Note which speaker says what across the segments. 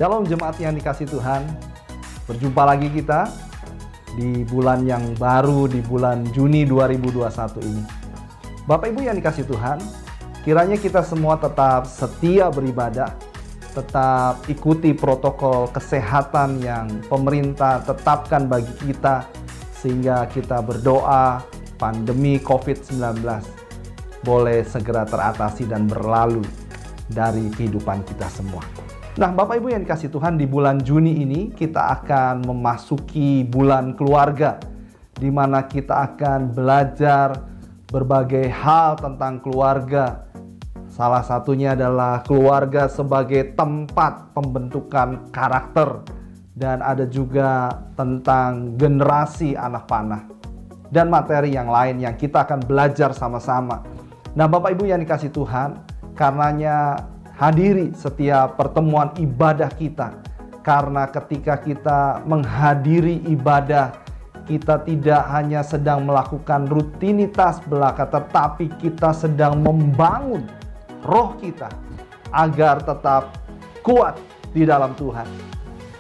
Speaker 1: Shalom jemaat yang dikasih Tuhan. Berjumpa lagi kita di bulan yang baru, di bulan Juni 2021 ini. Bapak Ibu yang dikasih Tuhan, kiranya kita semua tetap setia beribadah, tetap ikuti protokol kesehatan yang pemerintah tetapkan bagi kita, sehingga kita berdoa pandemi COVID-19 boleh segera teratasi dan berlalu dari kehidupan kita semua. Nah, Bapak Ibu yang dikasih Tuhan, di bulan Juni ini kita akan memasuki bulan keluarga, di mana kita akan belajar berbagai hal tentang keluarga. Salah satunya adalah keluarga sebagai tempat pembentukan karakter, dan ada juga tentang generasi anak panah dan materi yang lain yang kita akan belajar sama-sama. Nah, Bapak Ibu yang dikasih Tuhan, karenanya hadiri setiap pertemuan ibadah kita, karena ketika kita menghadiri ibadah, kita tidak hanya sedang melakukan rutinitas belaka, tetapi kita sedang membangun roh kita agar tetap kuat di dalam Tuhan.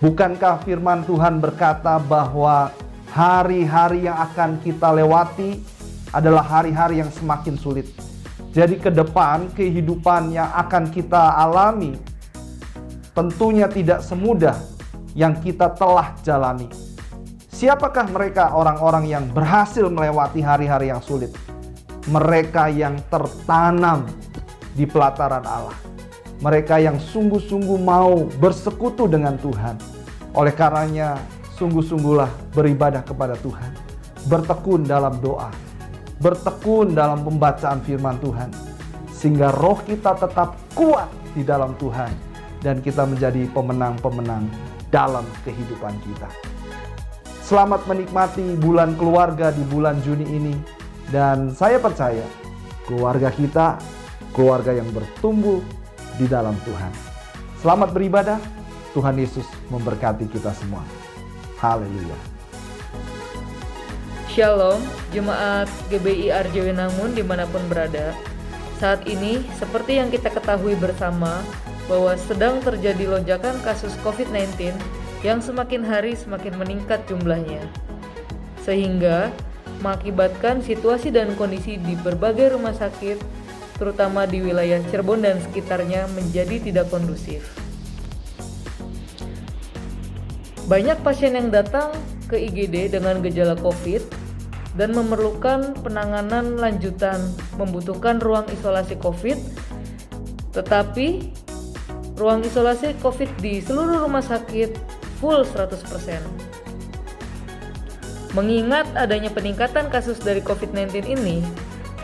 Speaker 1: Bukankah firman Tuhan berkata bahwa hari-hari yang akan kita lewati adalah hari-hari yang semakin sulit? Jadi ke depan kehidupan yang akan kita alami tentunya tidak semudah yang kita telah jalani. Siapakah mereka orang-orang yang berhasil melewati hari-hari yang sulit? Mereka yang tertanam di pelataran Allah. Mereka yang sungguh-sungguh mau bersekutu dengan Tuhan. Oleh karenanya, sungguh-sungguhlah beribadah kepada Tuhan. Bertekun dalam doa. Bertekun dalam pembacaan firman Tuhan, sehingga roh kita tetap kuat di dalam Tuhan, dan kita menjadi pemenang-pemenang dalam kehidupan kita. Selamat menikmati bulan keluarga di bulan Juni ini, dan saya percaya keluarga kita, keluarga yang bertumbuh di dalam Tuhan. Selamat beribadah, Tuhan Yesus memberkati kita semua. Haleluya.
Speaker 2: Shalom, jemaat GBI Arjawinangun dimanapun berada. Saat ini, seperti yang kita ketahui bersama, bahwa sedang terjadi lonjakan kasus COVID-19 yang semakin hari semakin meningkat jumlahnya. Sehingga mengakibatkan situasi dan kondisi di berbagai rumah sakit, terutama di wilayah Cirebon dan sekitarnya, menjadi tidak kondusif. Banyak pasien yang datang ke IGD dengan gejala COVID dan memerlukan penanganan lanjutan, membutuhkan ruang isolasi COVID, tetapi ruang isolasi COVID di seluruh rumah sakit full 100%. Mengingat adanya peningkatan kasus dari COVID-19 ini,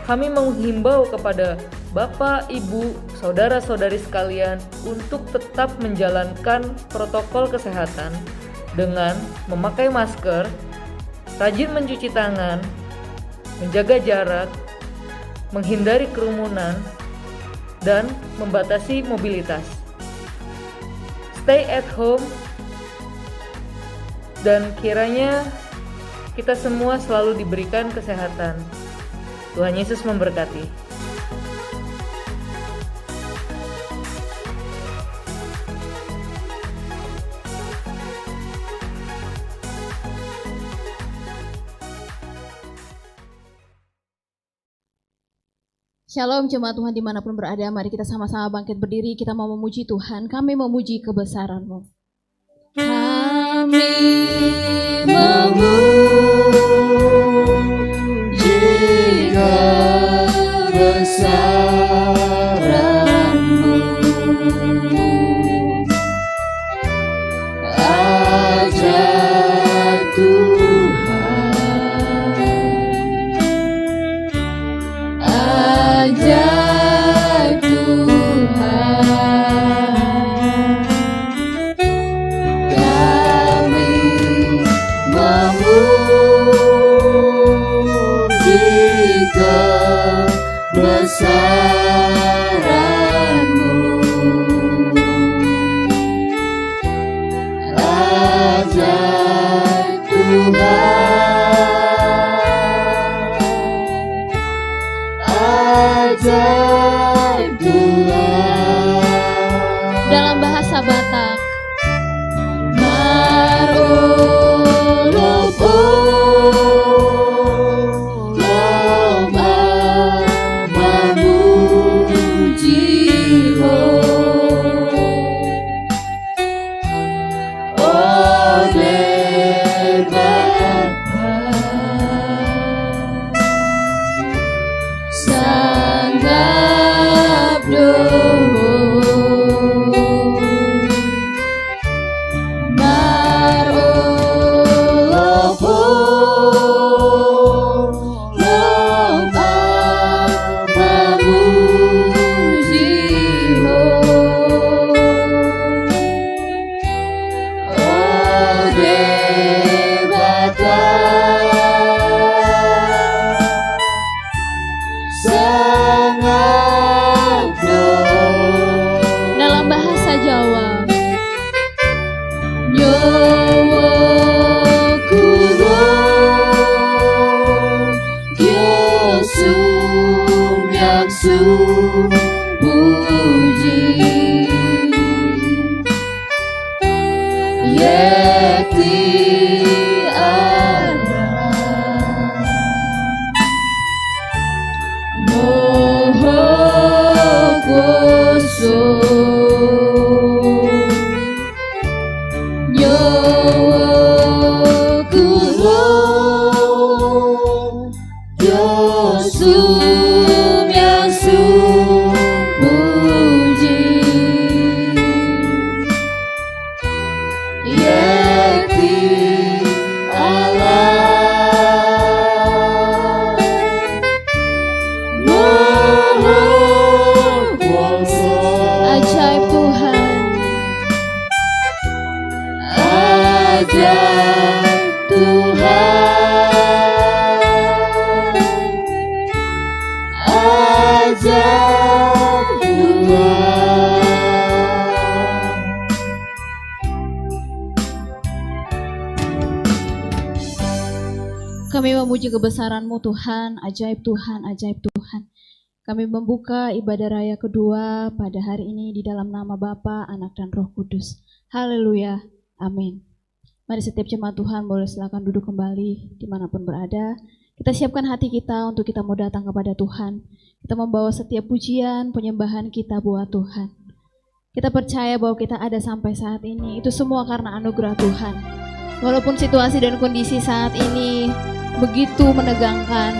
Speaker 2: kami menghimbau kepada Bapak, Ibu, Saudara-saudari sekalian untuk tetap menjalankan protokol kesehatan dengan memakai masker, rajin mencuci tangan, menjaga jarak, menghindari kerumunan, dan membatasi mobilitas. Stay at home, dan kiranya kita semua selalu diberikan kesehatan. Tuhan Yesus memberkati.
Speaker 3: Shalom jemaat Tuhan dimanapun berada, mari kita sama-sama bangkit berdiri, kita mau memuji Tuhan. Kami memuji kebesaran-Mu. Kami memuji kebesaran-Mu, ajaib Tuhan, ajaib Tuhan. Kami memuji kebesaran-Mu, ajaib Tuhan, ajaib Tuhan. Dalam bahasa Batak, Kami memuji kebesaran-Mu Tuhan, ajaib Tuhan, ajaib Tuhan. Kami membuka ibadah raya kedua pada hari ini di dalam nama Bapa, Anak, dan Roh Kudus. Haleluya, amin. Mari setiap jemaat Tuhan boleh silakan duduk kembali dimanapun berada. Kita siapkan hati kita untuk kita mau datang kepada Tuhan. Kita membawa setiap pujian, penyembahan kita buat Tuhan. Kita percaya bahwa kita ada sampai saat ini, itu semua karena anugerah Tuhan. Walaupun situasi dan kondisi saat ini begitu menegangkan,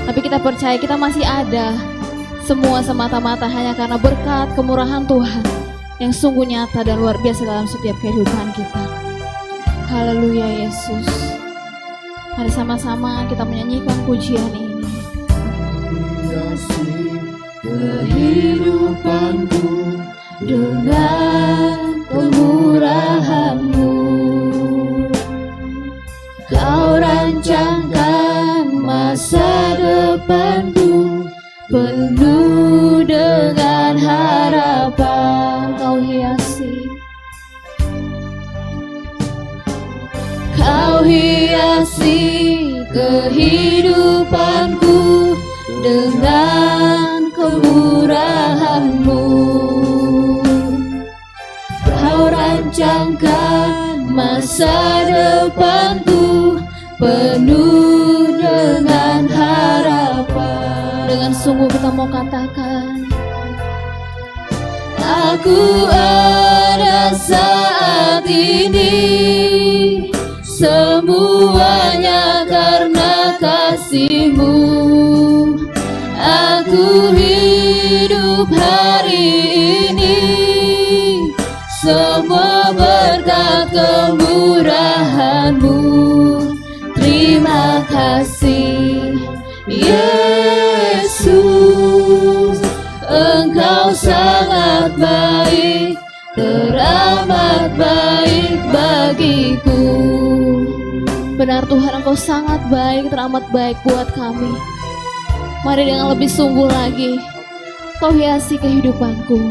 Speaker 3: tapi kita percaya kita masih ada. Semua semata-mata hanya karena berkat kemurahan Tuhan yang sungguh nyata dan luar biasa dalam setiap kehidupan kita. Haleluya Yesus. Mari sama-sama kita menyanyikan pujian ini. Kehidupanku dengan kemurahan-Mu, Kau rancangkan masa depanku penuh dengan harapan. Kau hiasi kehidupanku dengan kemurahan-Mu. Kau rancangkan masa depanku penuh dengan harapan. Dengan sungguh kita mau katakan, aku ada saat ini, semuanya karena kasih-Mu. Aku hidup hari ini, semua berkat kemurahan-Mu. Terima kasih Yesus, Engkau sangat baik, teramat baik bagiku. Benar Tuhan, Engkau sangat baik, teramat baik buat kami. Mari dengan lebih sungguh lagi, Kau hiasi kehidupanku.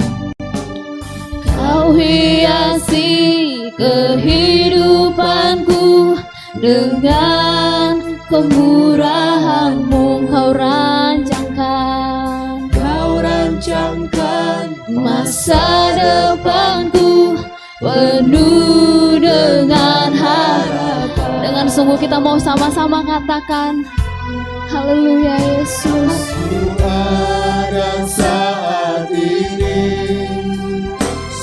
Speaker 3: Kau hiasi kehidupanku dengan kemurahan-Mu. Kau rancangkan masa depanku penuh dengan harapan. Dengan sungguh kita mau sama-sama katakan, haleluya Yesus. Aku ada saat ini,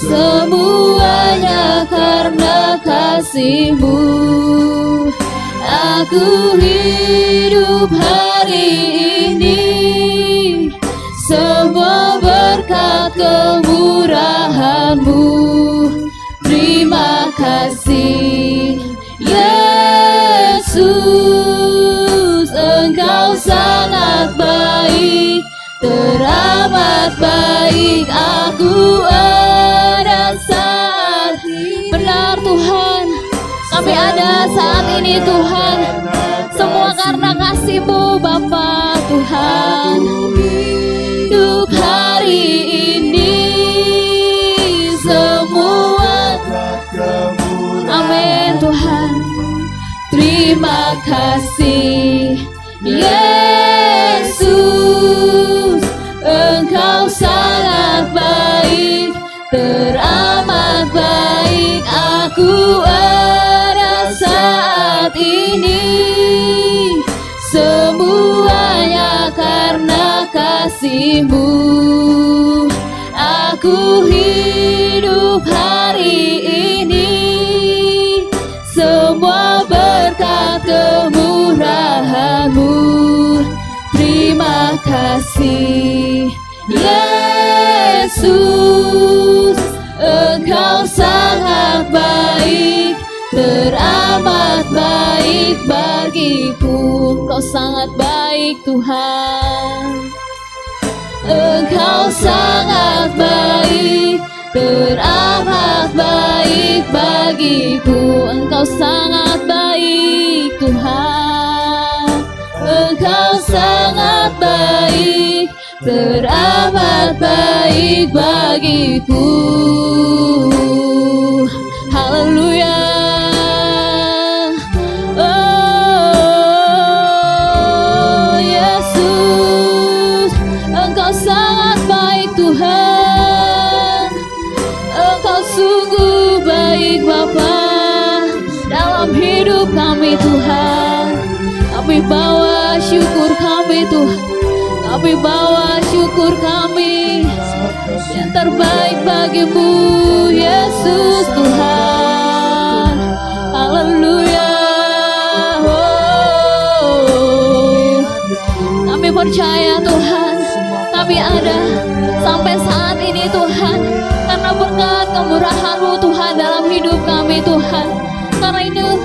Speaker 3: semuanya karena kasih-Mu. Aku hidup hari ini, semua berkat kemurahan-Mu. Terima kasih Yesus, Engkau sangat baik, teramat baik. Aku ada saat ini. Benar Tuhan, kami ada saat ini Tuhan, semua karena kasih-Mu Bapa Tuhan. Hidup hari ini, semua amin Tuhan. Terima kasih Yesus, Engkau sangat baik, teramat baik. Aku ada ini, semuanya karena kasih-Mu. Aku hidup hari ini, semua berkat kemurahan-Mu. Terima kasih Yesus, Engkau sangat baik, teramat baik bagiku. Engkau sangat baik Tuhan. Engkau sangat baik, teramat baik bagiku. Engkau sangat baik Tuhan. Engkau sangat baik, teramat baik bagiku. Haleluya. Oh Yesus, Engkau sangat baik Tuhan. Engkau sungguh baik Bapa dalam hidup kami Tuhan. Kami bawa syukur kami Tuhan. Kami bawa syukur kami yang terbaik bagimu Yesus Tuhan. Haleluya. Oh, kami percaya Tuhan, kami ada sampai saat ini Tuhan, karena berkat kemurahan-Mu Tuhan dalam hidup kami Tuhan. Karena itu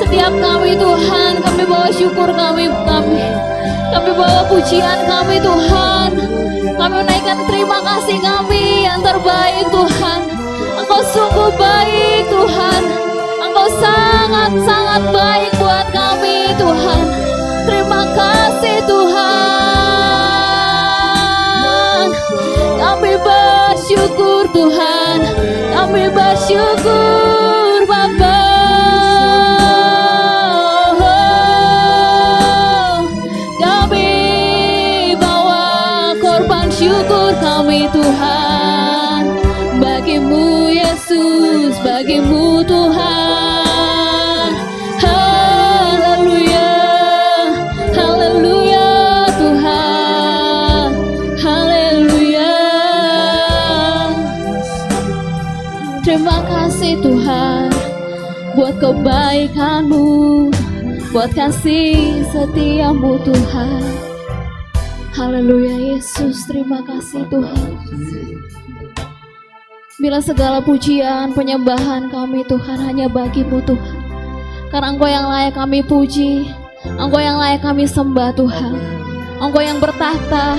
Speaker 3: setiap kami Tuhan, kami bawa syukur kami bawa pujian kami Tuhan. Kami menaikkan terima kasih kami yang terbaik Tuhan. Engkau sungguh baik Tuhan. Engkau sangat-sangat baik buat kami Tuhan. Terima kasih Tuhan. Kami bersyukur Tuhan. Kami bersyukur Bapa. Syukur kami Tuhan, bagimu Yesus, bagimu Tuhan. Haleluya, haleluya Tuhan, haleluya. Terima kasih Tuhan buat kebaikan-Mu, buat kasih setia-Mu Tuhan. Haleluya Yesus, terima kasih Tuhan. Bila segala pujian, penyembahan kami Tuhan hanya bagi-Mu Tuhan. Karena Engkau yang layak kami puji, Engkau yang layak kami sembah Tuhan. Engkau yang bertahta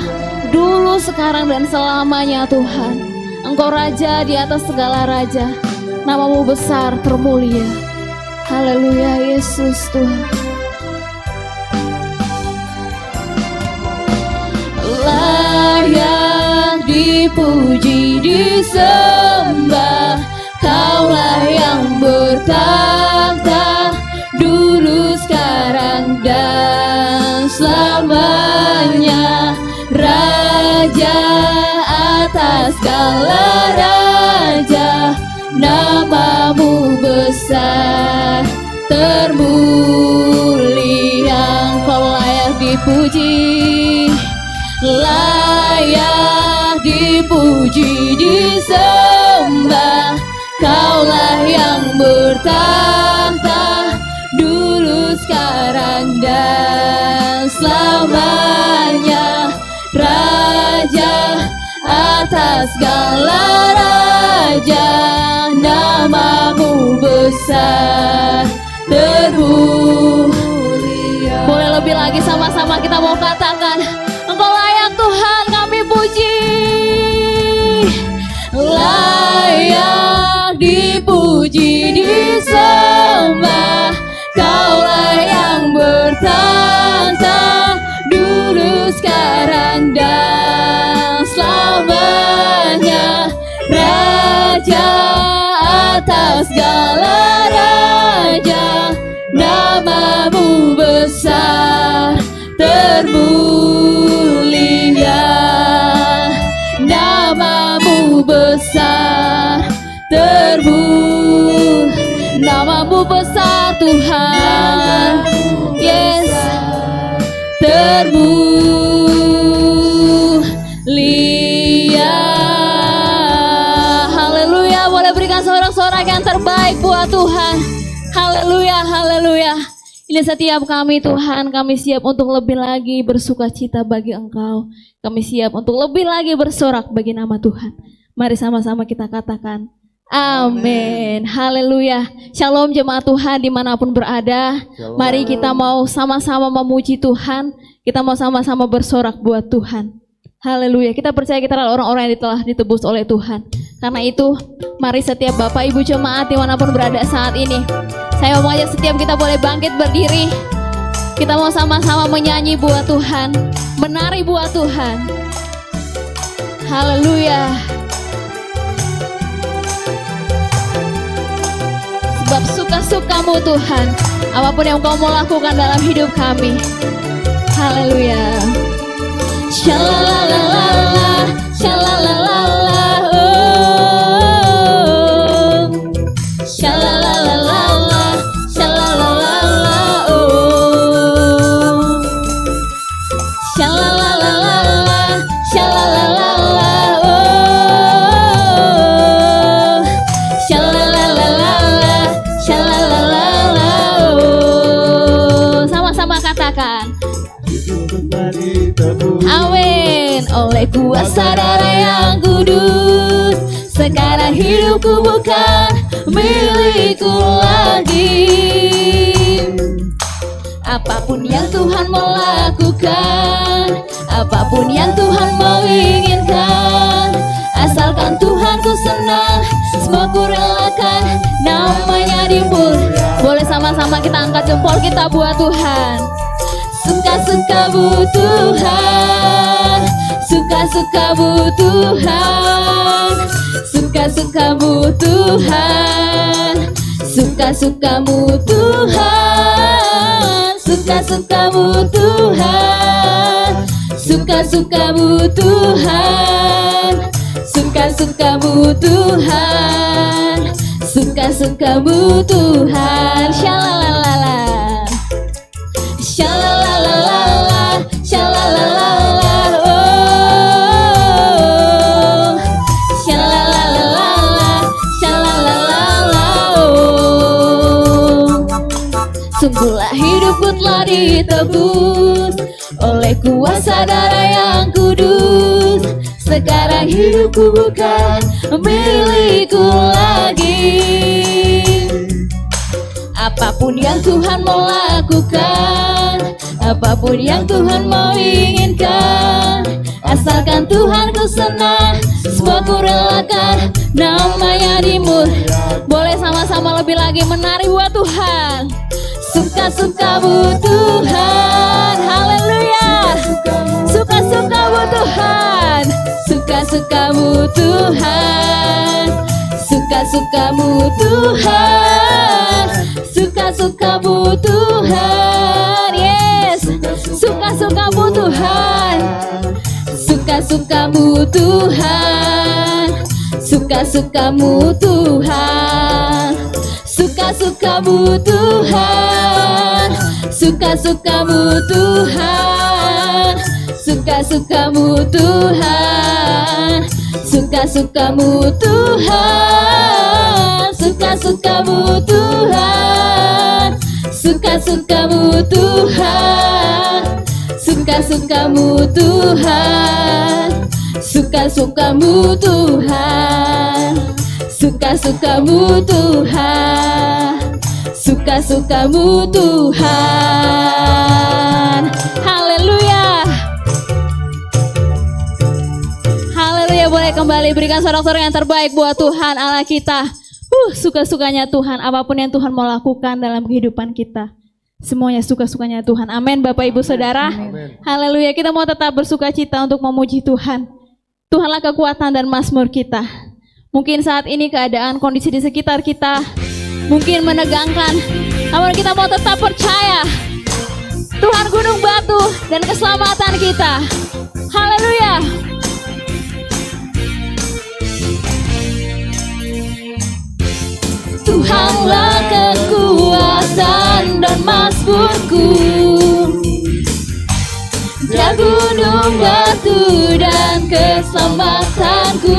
Speaker 3: dulu, sekarang, dan selamanya Tuhan. Engkau Raja di atas segala raja, nama-Mu besar termulia. Haleluya Yesus Tuhan. Layak dipuji, disembah, Kaulah yang bertahta dulu, sekarang, dan selamanya. Raja atas segala raja, nama-Mu besar termulia. Engkau layak dipuji, layak dipuji, disembah, Kaulah yang bertahta dulu, sekarang, dan selamanya. Raja atas segala raja, nama-Mu besar termulia. Boleh lebih lagi, sama-sama kita mau katakan, Engkau layak Tuhan kami puji. Layak dipuji, disembah, Kaulah yang bertahta dulu, sekarang, dan selamanya. Raja atas segala raja, nama-Mu besar termulia. Nama-Mu besar termulia. Nama-Mu besar Tuhan. termulia. Haleluya, boleh berikan sorak-sorak yang terbaik buat Tuhan. Haleluya, haleluya. Ini setiap kami Tuhan, kami siap untuk lebih lagi bersuka cita bagi Engkau. Kami siap untuk lebih lagi bersorak bagi nama Tuhan. Mari sama-sama kita katakan amin. Haleluya. Shalom jemaat Tuhan dimanapun berada.
Speaker 1: Shalom.
Speaker 3: Mari kita mau sama-sama memuji Tuhan. Kita mau sama-sama bersorak buat Tuhan. Haleluya. Kita percaya kita adalah orang-orang yang telah ditebus oleh Tuhan. Karena itu mari setiap Bapak Ibu jemaat dimanapun berada saat ini, saya mau mengajak setiap kita boleh bangkit berdiri. Kita mau sama-sama menyanyi buat Tuhan, menari buat Tuhan. Haleluya. Sebab suka-sukamu Tuhan, apapun yang Kau mau lakukan dalam hidup kami. Haleluya. Shalalalala, shalalalala, oh. Shalalalala, shalalalala, oh. Shalalalala, shalalalala, oh. Shalalalala, shalalalala, oh. Sama-sama katakan. Amin. Oleh kuasa darah yang kudus, sekarang hidupku bukan milikku lagi. Apapun yang Tuhan mau lakukan, apapun yang Tuhan mau inginkan, asalkan Tuhan ku senang, semua ku relakan, namanya dimuliakan. Boleh sama-sama kita angkat jempol kita buat Tuhan. Suka-sukamu Tuhan, suka-sukamu Tuhan, suka-sukamu Tuhan, suka-sukamu Tuhan, suka-sukamu Tuhan, suka-sukamu Tuhan, suka-sukamu Tuhan, suka-sukamu Tuhan. Shalalalala, shalalalala, shalalalala, oh. Shalalalala, shalalalala, oh. Sungguhlah hidupku telah ditebus oleh kuasa darah yang kudus. Sekarang hidupku bukan milikku lagi. Apapun yang Tuhan mau lakukan, apapun yang Tuhan mau inginkan, asalkan Tuhan ku senang, semua ku relakan, namanya dimuliakan. Boleh sama-sama lebih lagi menari buat Tuhan. Suka-sukamu Tuhan, haleluya. Suka-sukamu Tuhan, suka-sukamu Tuhan, suka-sukamu Tuhan, suka-sukamu Tuhan, yes. Suka-sukamu Tuhan, suka-sukamu Tuhan, suka-sukamu Tuhan, suka-sukamu Tuhan, suka-sukamu Tuhan, suka-sukamu Tuhan, suka-sukamu Tuhan, suka-sukamu Tuhan, suka-sukamu Tuhan, suka-sukamu Tuhan, suka-sukamu Tuhan, suka-sukamu Tuhan, suka-sukamu Tuhan. Haleluya. Haleluya, boleh kembali berikan sorak-sorak yang terbaik buat Tuhan Allah kita. Suka-sukanya Tuhan, apapun yang Tuhan mau lakukan dalam kehidupan kita, semuanya suka-sukanya Tuhan. Amin Bapak Ibu Saudara.
Speaker 1: Amin.
Speaker 3: Haleluya, kita mau tetap bersuka cita untuk memuji Tuhan. Tuhanlah kekuatan dan mazmur kita. Mungkin saat ini keadaan kondisi di sekitar kita mungkin menegangkan, namun kita mau tetap percaya Tuhan gunung batu dan keselamatan kita. Haleluya. Tuhanlah kekuatan dan mazmurku, keselamatanku.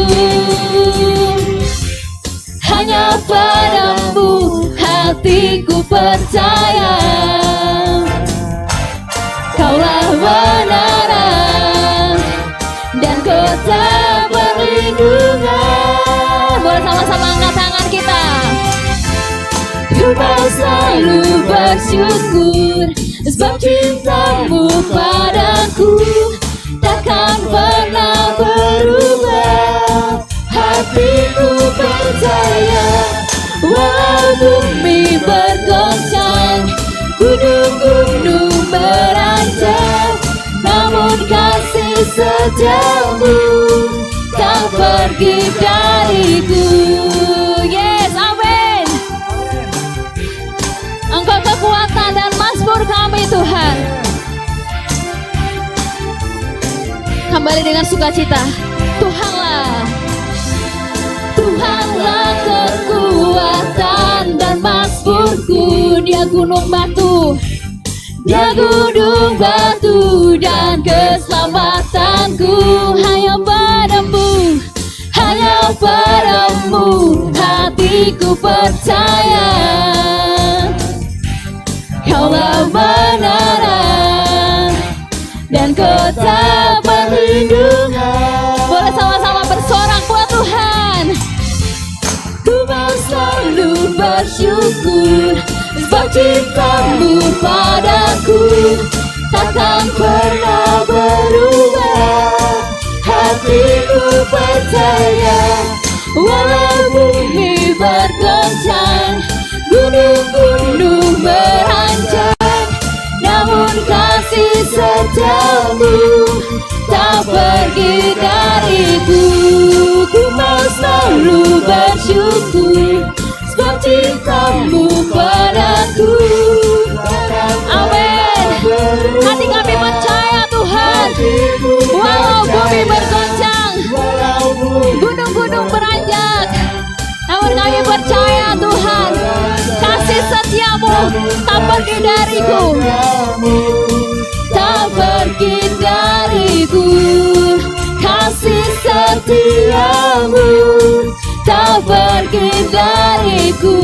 Speaker 3: Hanya padamu hatiku percaya, Kaulah kebenaran dan kota perlindungan. Boleh sama-sama angkat tangan kita. Ku mau selalu bersyukur sebab cintamu padaku takkan pernah berubah. Hatiku percaya, walau bumi bergoncang, gunung-gunung beranjak, namun kasih setiamu tak pergi dariku. Yes, amin. Engkau kekuatan dan mazmur kami Tuhan. Kembali dengan sukacita. Tuhanlah kekuatan dan mazmurku. Dia gunung batu, Dia gunung batu dan keselamatanku. Hanya padamu hatiku percaya, Kaulah kebenaran dan kota perlindungan. Boleh sama-sama bersorak buat Tuhan. Ku mau selalu bersyukur sebab cintamu padaku takkan pernah berubah. Hatiku percaya, walau bumi bergoncang, gunung-gunung beranjak, namun kasih setiamu tak pergi dariku. Ku mau selalu bersyukur sebab cintamu padaku. Amin. Hati kami percaya Tuhan, walau bumi bergoncang, gunung-gunung beranjak, namun kami percaya Tuhan, kasih setiamu tak pergi dariku, tak pergi dariku. Kasih setiamu tak pergi dariku,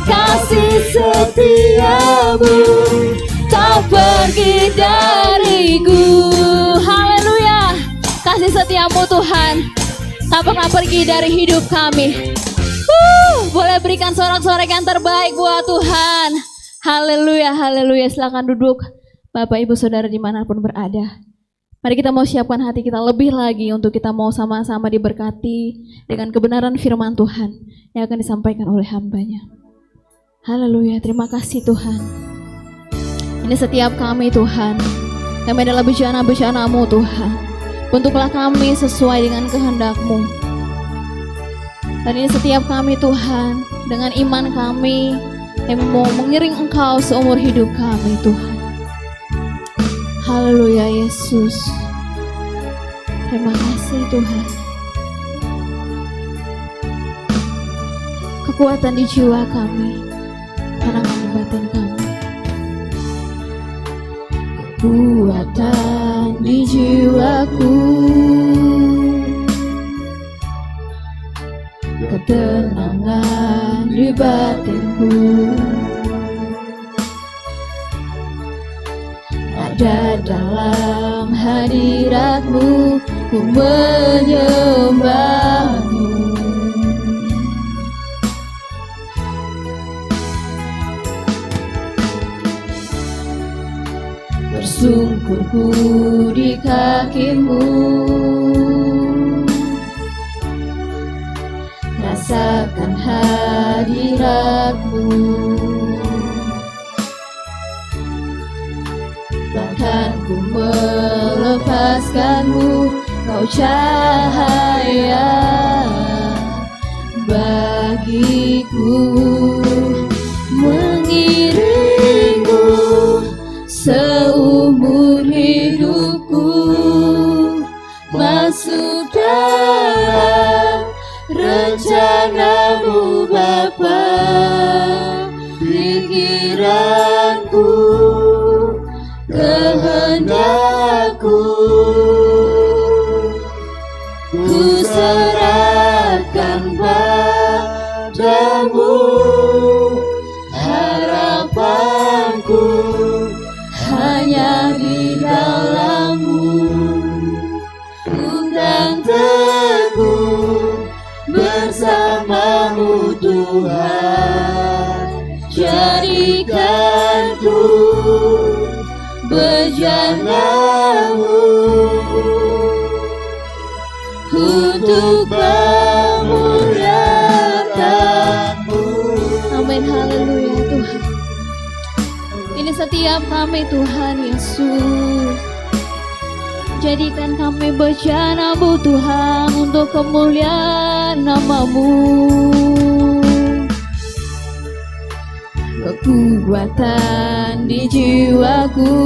Speaker 3: kasih setiamu tak pergi dariku. Haleluya. Kasih setiamu Tuhan tak pernah pergi dari hidup kami. Boleh berikan sorak-sorak yang terbaik buat Tuhan. Haleluya, haleluya. Silakan duduk Bapak Ibu Saudara dimanapun berada. Mari kita mau siapkan hati kita lebih lagi untuk kita mau sama-sama diberkati dengan kebenaran firman Tuhan yang akan disampaikan oleh hamba-Nya. Haleluya, terima kasih Tuhan. Ini setiap kami Tuhan, kami adalah bejana-bejana-Mu Tuhan. Bentuklah kami sesuai dengan kehendak-Mu. Dan ini setiap kami Tuhan, dengan iman kami yang mau mengiring Engkau seumur hidup kami Tuhan. Haleluya Yesus. Terima kasih Tuhan. Kekuatan di jiwa kami, ketenangan di batin kami. Kekuatan di jiwaku, ketenangan di batinku. Ada dalam hadirat-Mu, ku menyembah-Mu. Bersungkurku di kaki-Mu, rasakan hadirat-Mu. Bahkan ku melepaskan-Mu, Kau cahaya bagiku, mengiring-Mu seumur hidupku, masuk dalam rencana-Mu Bapa. Pikiranku, kehendakku, ku
Speaker 4: jadikanku hanya di dalam-Mu. Ku kan teguh bersama-Mu Tuhan, jadikanku bejana-Mu untuk memuliakan-Mu.
Speaker 3: Amin, haleluya Tuhan. Ini setiap kami Tuhan Yesus, jadikan kami bejana-Mu Tuhan untuk kemuliaan nama-Mu. Kekuatan di jiwaku,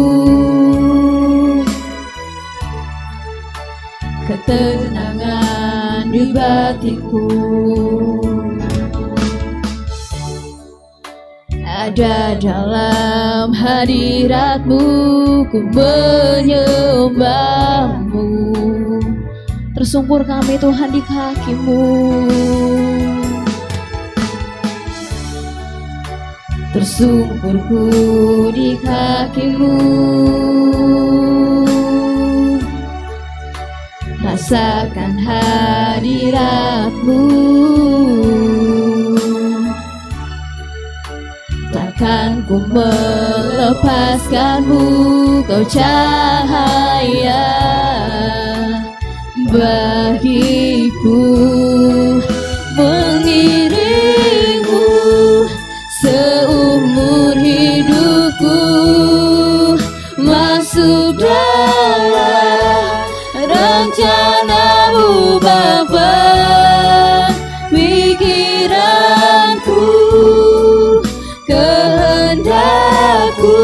Speaker 3: ketenangan di batinku, ada dalam hadirat-Mu, ku menyembah-Mu. Tersungkur kami Tuhan di kaki-Mu, tersungkurku di kaki-Mu, rasakan hadirat-Mu. Takkan ku melepaskan-Mu, Kau cahaya bagiku, mengiringmu seumur hidupku, masuk dalam rencana-Mu Bapa. Pikiranku, kehendakku,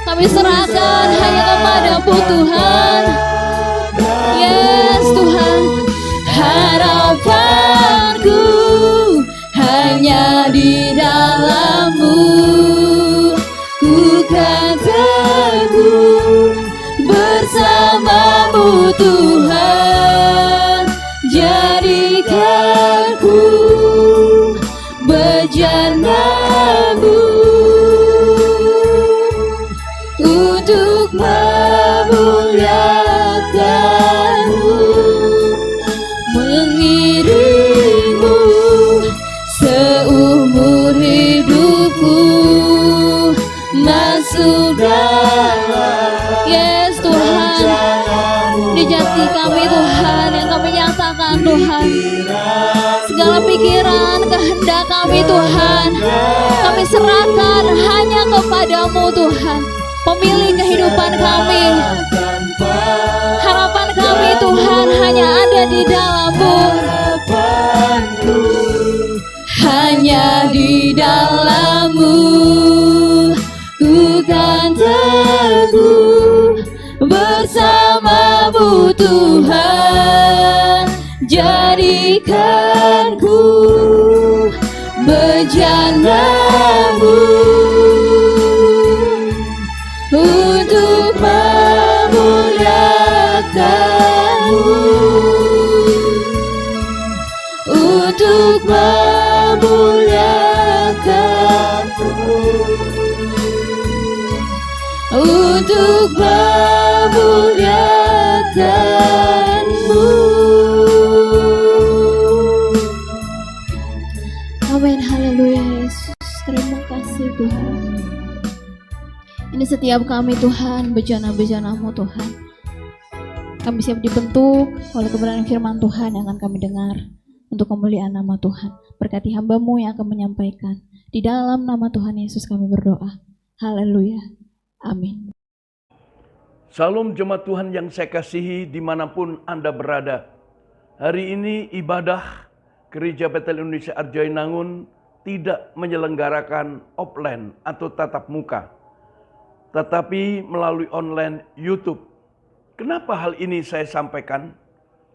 Speaker 3: kami serahkan hanya kepada-Mu Tuhan. Yes Tuhan, harapanku hanya di dalam-Mu. Ku kan teguh bersama-Mu Tuhan, jadikanku bejana-Mu untuk memuliakan-Mu, mengiringmu seumur hidupku, masuk dalam yes Tuhan, di jati kami Tuhan yang kami nyatakan Tuhan, segala pikiran, kehendak kami Tuhan, kami serahkan hanya kepada-Mu Tuhan. Pemilik kehidupan kami, harapan kami Tuhan hanya ada di dalam-Mu, hanya di dalam-Mu. Ku kan teguh bersama-Mu Tuhan, jadikanku bejana-Mu untuk memuliakan-Mu, untuk memuliakan-Mu, untuk memuliakan-Mu. Amin, haleluya Yesus. Terima kasih Tuhan. Ini setiap kami Tuhan, bejana-bejana-Mu Tuhan. Kami siap dibentuk oleh kebenaran firman Tuhan yang akan kami dengar untuk kemuliaan nama Tuhan. Berkati hamba-Mu yang akan menyampaikan. Di dalam nama Tuhan Yesus kami berdoa. Haleluya. Amin.
Speaker 5: Salam jemaat Tuhan yang saya kasihi dimanapun Anda berada. Hari ini ibadah Gereja Betel Indonesia Arjainangun tidak menyelenggarakan offline atau tatap muka, tetapi melalui online YouTube. Kenapa hal ini saya sampaikan?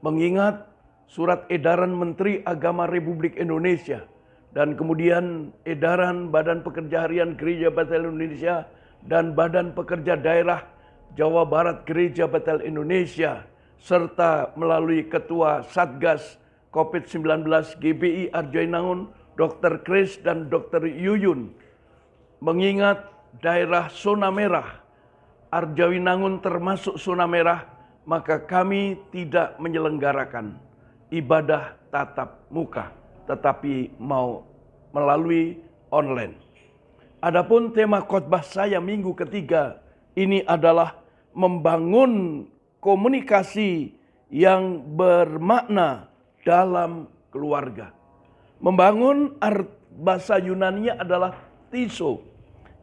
Speaker 5: Mengingat surat edaran Menteri Agama Republik Indonesia dan kemudian edaran Badan Pekerja Harian Gereja Betel Indonesia dan Badan Pekerja Daerah Jawa Barat Gereja Betel Indonesia serta melalui Ketua Satgas COVID-19 GBI Arjainangun Dr. Chris dan Dr. Yuyun mengingat daerah zona merah, Arjawinangun termasuk zona merah, maka kami tidak menyelenggarakan ibadah tatap muka, tetapi mau melalui online. Adapun tema khotbah saya minggu ketiga ini adalah membangun komunikasi yang bermakna dalam keluarga. Membangun bahasa Yunani-nya adalah tiso,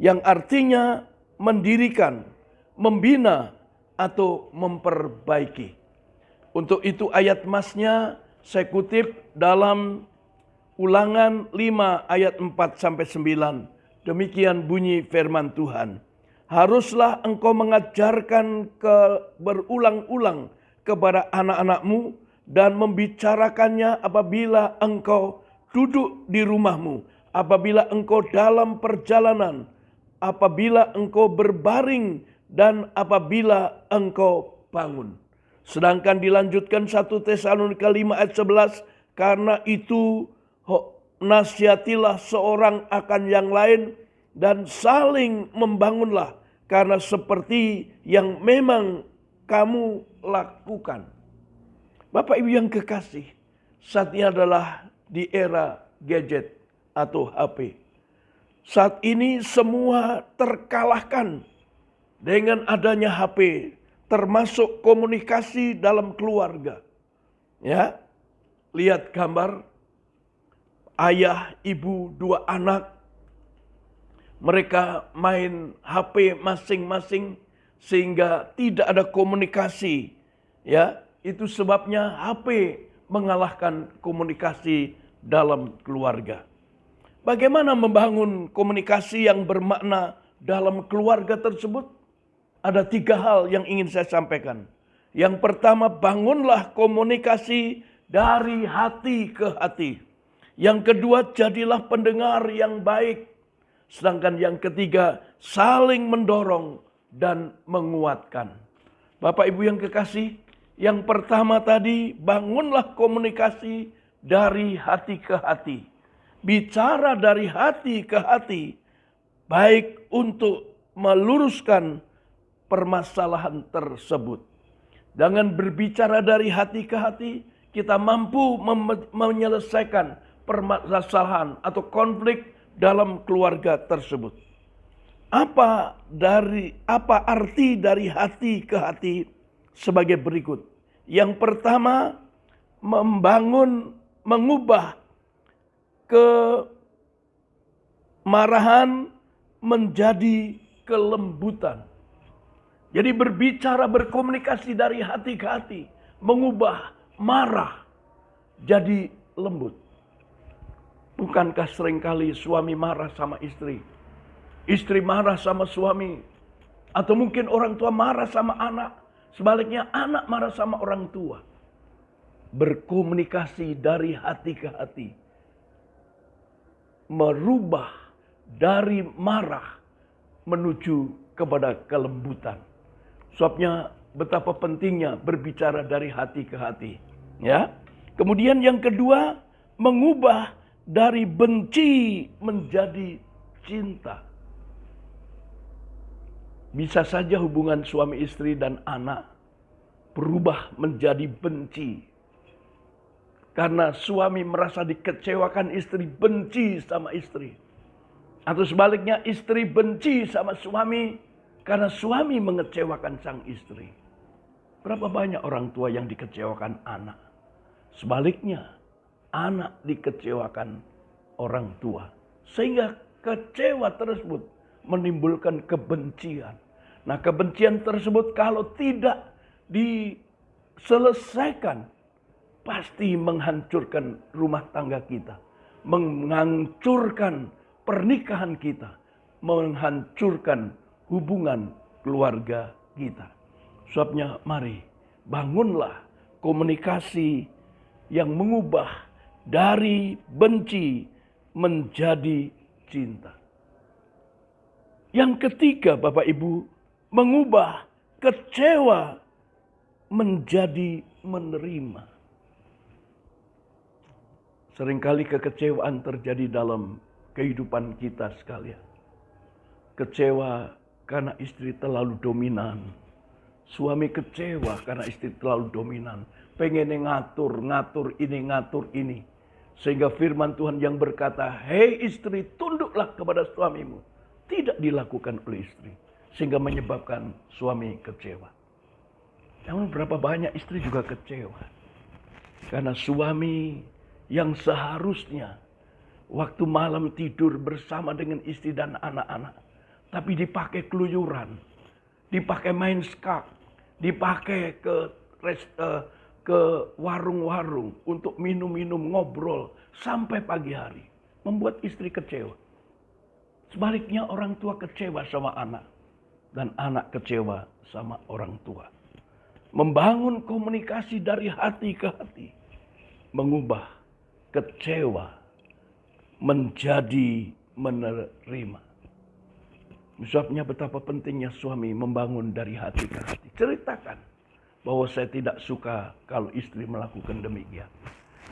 Speaker 5: yang artinya mendirikan, membina, atau memperbaiki. Untuk itu ayat masnya saya kutip dalam Ulangan 5 ayat 4-9. Demikian bunyi firman Tuhan. Haruslah engkau mengajarkan berulang-ulang kepada anak-anakmu dan membicarakannya apabila engkau duduk di rumahmu, apabila engkau dalam perjalanan, apabila engkau berbaring, dan apabila engkau bangun. Sedangkan dilanjutkan 1 Tesalonika 5 ayat 11, karena itu nasihatilah seorang akan yang lain dan saling membangunlah, karena seperti yang memang kamu lakukan. Bapak Ibu yang kekasih, saat ini adalah di era gadget atau HP. Saat ini semua terkalahkan dengan adanya HP, termasuk komunikasi dalam keluarga. Ya, lihat gambar ayah, ibu, 2 anak. Mereka main HP masing-masing sehingga tidak ada komunikasi. Ya, itu sebabnya HP mengalahkan komunikasi dalam keluarga. Bagaimana membangun komunikasi yang bermakna dalam keluarga tersebut? Ada 3 hal yang ingin saya sampaikan. Yang pertama, bangunlah komunikasi dari hati ke hati. Yang kedua, jadilah pendengar yang baik. Sedangkan yang ketiga, saling mendorong dan menguatkan. Bapak Ibu yang kekasih, yang pertama tadi, bangunlah komunikasi dari hati ke hati. Bicara dari hati ke hati, baik untuk meluruskan permasalahan tersebut. Dengan berbicara dari hati ke hati, kita mampu menyelesaikan permasalahan atau konflik dalam keluarga tersebut. Apa arti dari hati ke hati sebagai berikut. Yang pertama, mengubah kemarahan menjadi kelembutan. Jadi berbicara, berkomunikasi dari hati ke hati, mengubah marah jadi lembut. Bukankah seringkali suami marah sama istri, istri marah sama suami, atau mungkin orang tua marah sama anak, sebaliknya anak marah sama orang tua. Berkomunikasi dari hati ke hati, merubah dari marah menuju kepada kelembutan. Sebabnya betapa pentingnya berbicara dari hati ke hati. Ya. Kemudian yang kedua, mengubah dari benci menjadi cinta. Bisa saja hubungan suami istri dan anak berubah menjadi benci. Karena suami merasa dikecewakan, istri benci sama istri. Atau sebaliknya, istri benci sama suami karena suami mengecewakan sang istri. Berapa banyak orang tua yang dikecewakan anak? Sebaliknya, anak dikecewakan orang tua. Sehingga kecewa tersebut menimbulkan kebencian. Nah, kebencian tersebut kalau tidak diselesaikan, pasti menghancurkan rumah tangga kita. Menghancurkan pernikahan kita. Menghancurkan hubungan keluarga kita. Sebabnya mari bangunlah komunikasi yang mengubah dari benci menjadi cinta. Yang ketiga, Bapak Ibu, mengubah kecewa menjadi menerima. Seringkali kekecewaan terjadi dalam kehidupan kita sekalian. kecewa karena istri terlalu dominan. Suami kecewa karena istri terlalu dominan. Pengen ngatur ini. Sehingga firman Tuhan yang berkata, hei istri, tunduklah kepada suamimu. Tidak dilakukan oleh istri. Sehingga menyebabkan suami kecewa. Namun berapa banyak istri juga kecewa. Karena suami yang seharusnya waktu malam tidur bersama dengan istri dan anak-anak. Tapi dipakai keluyuran. Dipakai main skak. Dipakai ke warung-warung untuk minum-minum, ngobrol sampai pagi hari. Membuat istri kecewa. Sebaliknya orang tua kecewa sama anak. Dan anak kecewa sama orang tua. Membangun komunikasi dari hati ke hati. Mengubah kecewa menjadi menerima. Sebabnya betapa pentingnya suami membangun dari hati ke hati. Ceritakan bahwa saya tidak suka kalau istri melakukan demikian.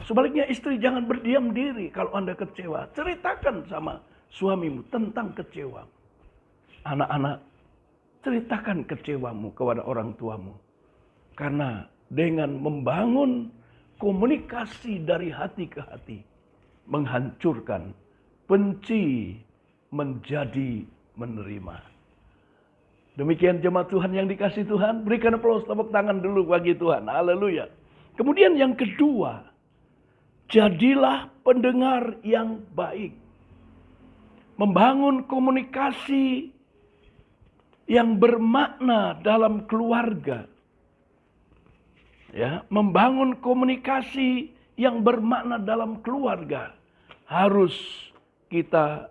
Speaker 5: Sebaliknya istri jangan berdiam diri kalau Anda kecewa. Ceritakan sama suamimu tentang kecewa. Anak-anak, ceritakan kecewamu kepada orang tuamu. Karena dengan membangun komunikasi dari hati ke hati, menghancurkan benci menjadi menerima. Demikian jemaat Tuhan yang dikasihi Tuhan. Berikan aplaus tepuk tangan dulu bagi Tuhan. Haleluya. Kemudian yang kedua, jadilah pendengar yang baik. Membangun komunikasi yang bermakna dalam keluarga. Ya, membangun komunikasi yang bermakna dalam keluarga. Harus kita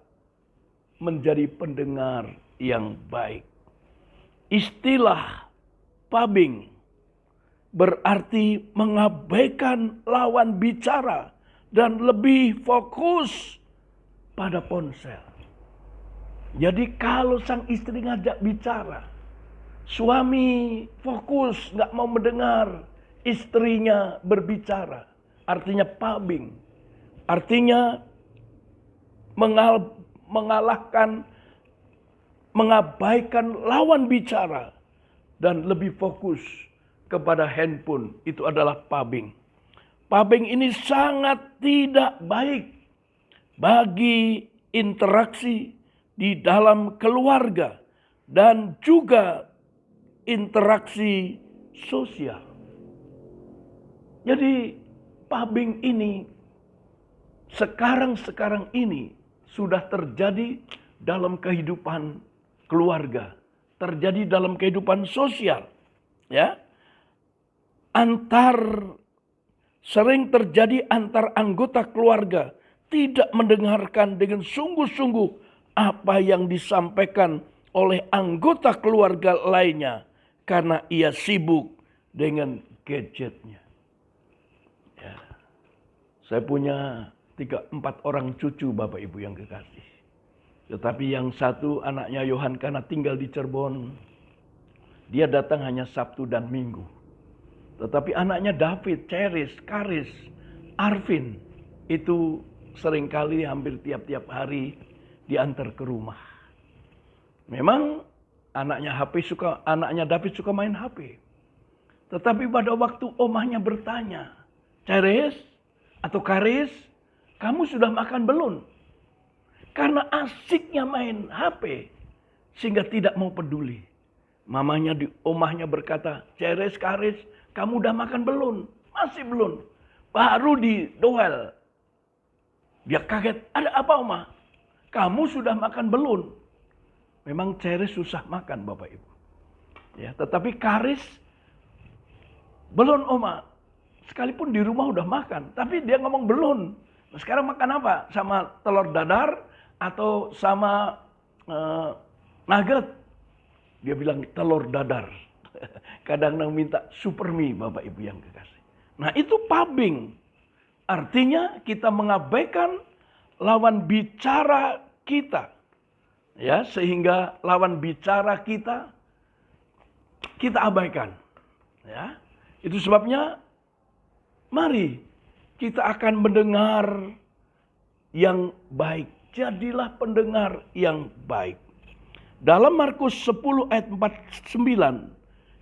Speaker 5: menjadi pendengar yang baik. Istilah pubbing berarti mengabaikan lawan bicara dan lebih fokus pada ponsel. Jadi kalau sang istri ngajak bicara, suami fokus nggak mau mendengar istrinya berbicara, artinya pubbing, artinya mengalahkan, mengabaikan lawan bicara dan lebih fokus kepada handphone. Itu adalah pubbing. Pubbing ini sangat tidak baik bagi interaksi di dalam keluarga dan juga interaksi sosial. Jadi pubbing ini sekarang ini sudah terjadi dalam kehidupan keluarga, terjadi dalam kehidupan sosial, ya. Sering terjadi antar anggota keluarga tidak mendengarkan dengan sungguh-sungguh apa yang disampaikan oleh anggota keluarga lainnya karena ia sibuk dengan gadgetnya. Ya. Saya punya 3-4 orang cucu Bapak Ibu yang kekasih. Tetapi yang satu anaknya Yohan karena tinggal di Cirebon, dia datang hanya Sabtu dan Minggu. Tetapi anaknya David, Ceris, Karis, Arvin itu seringkali hampir tiap-tiap hari diantar ke rumah. Memang anaknya David suka main HP. Tetapi pada waktu omahnya bertanya, Ceris atau Karis, kamu sudah makan belum? Karena asiknya main HP sehingga tidak mau peduli. Omahnya berkata, Ceres, Karis, kamu udah makan belum? Masih belum. Baru didoel. Dia kaget, ada apa Oma? Kamu sudah makan belum? Memang Ceres susah makan Bapak Ibu. Ya, tetapi Karis belum Oma. Sekalipun di rumah udah makan, tapi dia ngomong belum. Nah, sekarang makan apa? Sama telur dadar atau sama nugget? Dia bilang telur dadar. Kadang-kadang minta super mie Bapak Ibu yang kekasih. Nah itu pubbing. Artinya kita mengabaikan lawan bicara kita. Ya, sehingga lawan bicara kita abaikan. Ya. Itu sebabnya mari kita akan mendengar yang baik. Jadilah pendengar yang baik. Dalam Markus 10 ayat 49,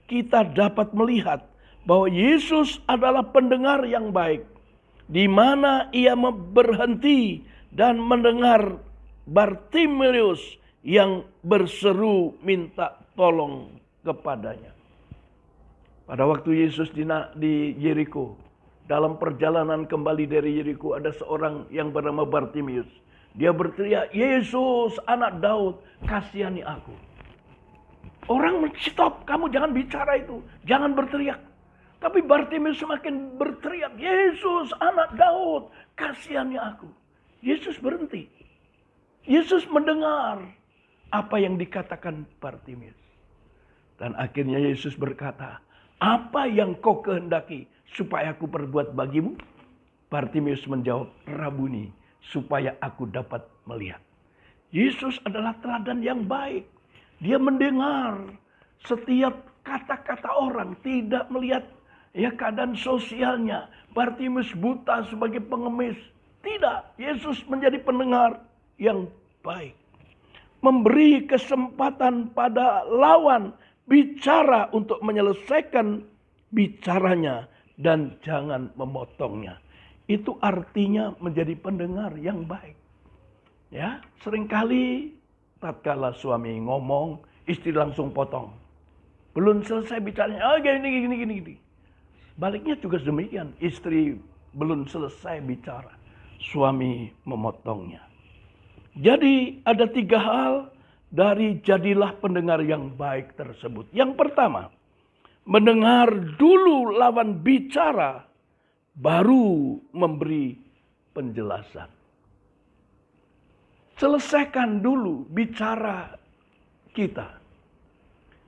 Speaker 5: kita dapat melihat bahwa Yesus adalah pendengar yang baik, di mana ia berhenti dan mendengar Bartimeus yang berseru minta tolong kepadanya. Pada waktu Yesus di Yeriko, dalam perjalanan kembali dari Yeriko, ada seorang yang bernama Bartimeus. Dia berteriak, "Yesus, anak Daud, kasihani aku." Orang stop, kamu jangan bicara itu, jangan berteriak. Tapi Bartimeus semakin berteriak, "Yesus, anak Daud, kasihani aku." Yesus berhenti. Yesus mendengar apa yang dikatakan Bartimeus. Dan akhirnya Yesus berkata, "Apa yang kau kehendaki supaya aku perbuat bagimu?" Bartimeus menjawab, "Rabuni, supaya aku dapat melihat." Yesus adalah teladan yang baik. Dia mendengar setiap kata-kata orang, tidak melihat keadaan sosialnya. Bartimeus buta sebagai pengemis. Tidak, Yesus menjadi pendengar yang baik. Memberi kesempatan pada lawan bicara untuk menyelesaikan bicaranya dan jangan memotongnya. Itu artinya menjadi pendengar yang baik. Ya, seringkali tatkala suami ngomong, istri langsung potong. Belum selesai bicaranya, "Oh, gini. Baliknya juga demikian, istri belum selesai bicara, suami memotongnya. Jadi ada 3 hal dari jadilah pendengar yang baik tersebut. Yang pertama, mendengar dulu lawan bicara, baru memberi penjelasan. Selesaikan dulu bicara kita.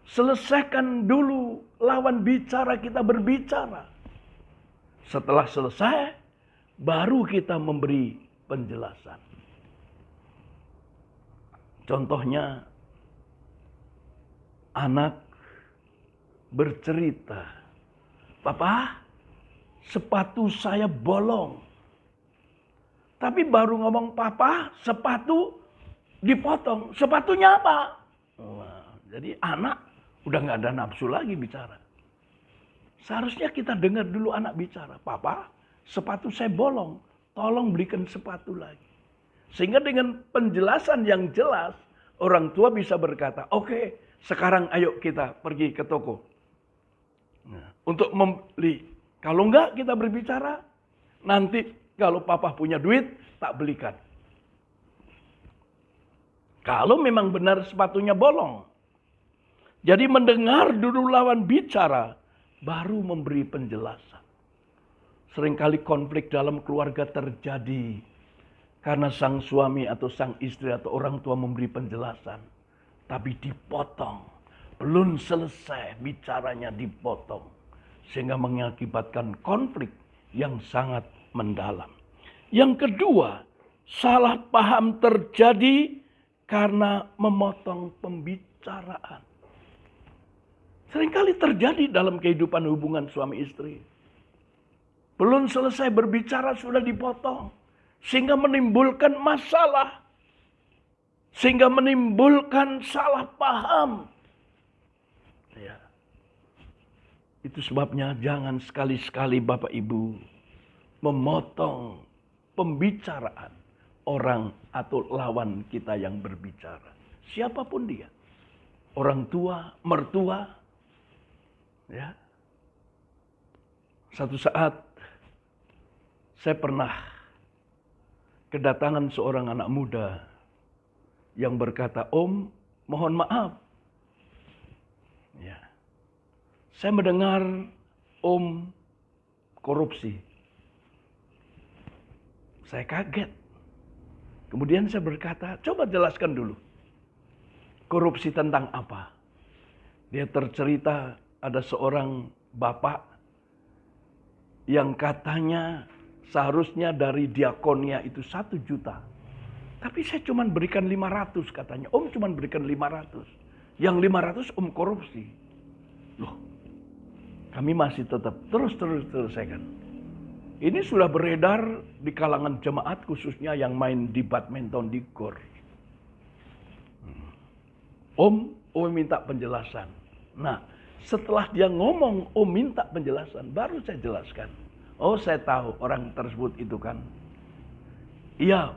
Speaker 5: Selesaikan dulu lawan bicara kita berbicara. Setelah selesai, baru kita memberi penjelasan. Contohnya, anak bercerita, "Papa, sepatu saya bolong." Tapi baru ngomong, "Papa, sepatu dipotong." Sepatunya apa? Wah, jadi anak udah gak ada nafsu lagi bicara. Seharusnya kita dengar dulu anak bicara, "Papa, sepatu saya bolong, tolong belikan sepatu lagi." Sehingga dengan penjelasan yang jelas, orang tua bisa berkata, "Oke, sekarang ayo kita pergi ke toko untuk membeli." Kalau enggak kita berbicara, nanti kalau papa punya duit, tak belikan. Kalau memang benar sepatunya bolong. Jadi mendengar dulu lawan bicara, baru memberi penjelasan. Seringkali konflik dalam keluarga terjadi karena sang suami atau sang istri atau orang tua memberi penjelasan, tapi dipotong. Belum selesai bicaranya dipotong. Sehingga mengakibatkan konflik yang sangat mendalam. Yang kedua, salah paham terjadi karena memotong pembicaraan. Seringkali terjadi dalam kehidupan hubungan suami istri. Belum selesai berbicara sudah dipotong. Sehingga menimbulkan masalah. Sehingga menimbulkan salah paham. Ya. Itu sebabnya jangan sekali-sekali Bapak Ibu memotong pembicaraan orang atau lawan kita yang berbicara. Siapapun dia. Orang tua, mertua. Ya. Satu saat saya pernah kedatangan seorang anak muda yang berkata, "Om, mohon maaf." Ya. Saya mendengar Om korupsi. Saya kaget. Kemudian saya berkata, "Coba jelaskan dulu. Korupsi tentang apa?" Dia tercerita ada seorang bapak yang katanya seharusnya dari diakonnya itu 1 juta. Tapi saya cuma berikan 500 katanya. Om cuma berikan 500. Yang 500 Om korupsi. Loh, kami masih tetap terus selesaikan. Ini sudah beredar di kalangan jemaat khususnya yang main di badminton di GOR. Om minta penjelasan. Nah, setelah dia ngomong, Om minta penjelasan, baru saya jelaskan. Oh, saya tahu orang tersebut itu kan. Iya,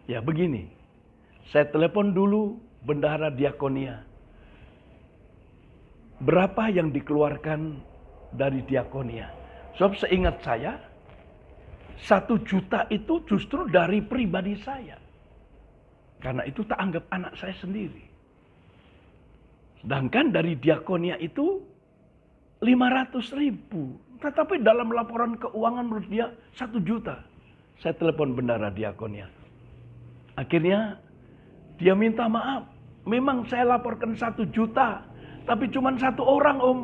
Speaker 5: ya begini. Saya telepon dulu bendahara diakonia. Berapa yang dikeluarkan dari diakonia? Sebab seingat saya, 1 juta itu justru dari pribadi saya. Karena itu tak anggap anak saya sendiri. Sedangkan dari diakonia itu 500.000. Tetapi dalam laporan keuangan menurut dia 1 juta. Saya telepon bendahara diakonia. Akhirnya dia minta maaf. Memang saya laporkan 1 juta. Tapi cuma 1 orang, Om.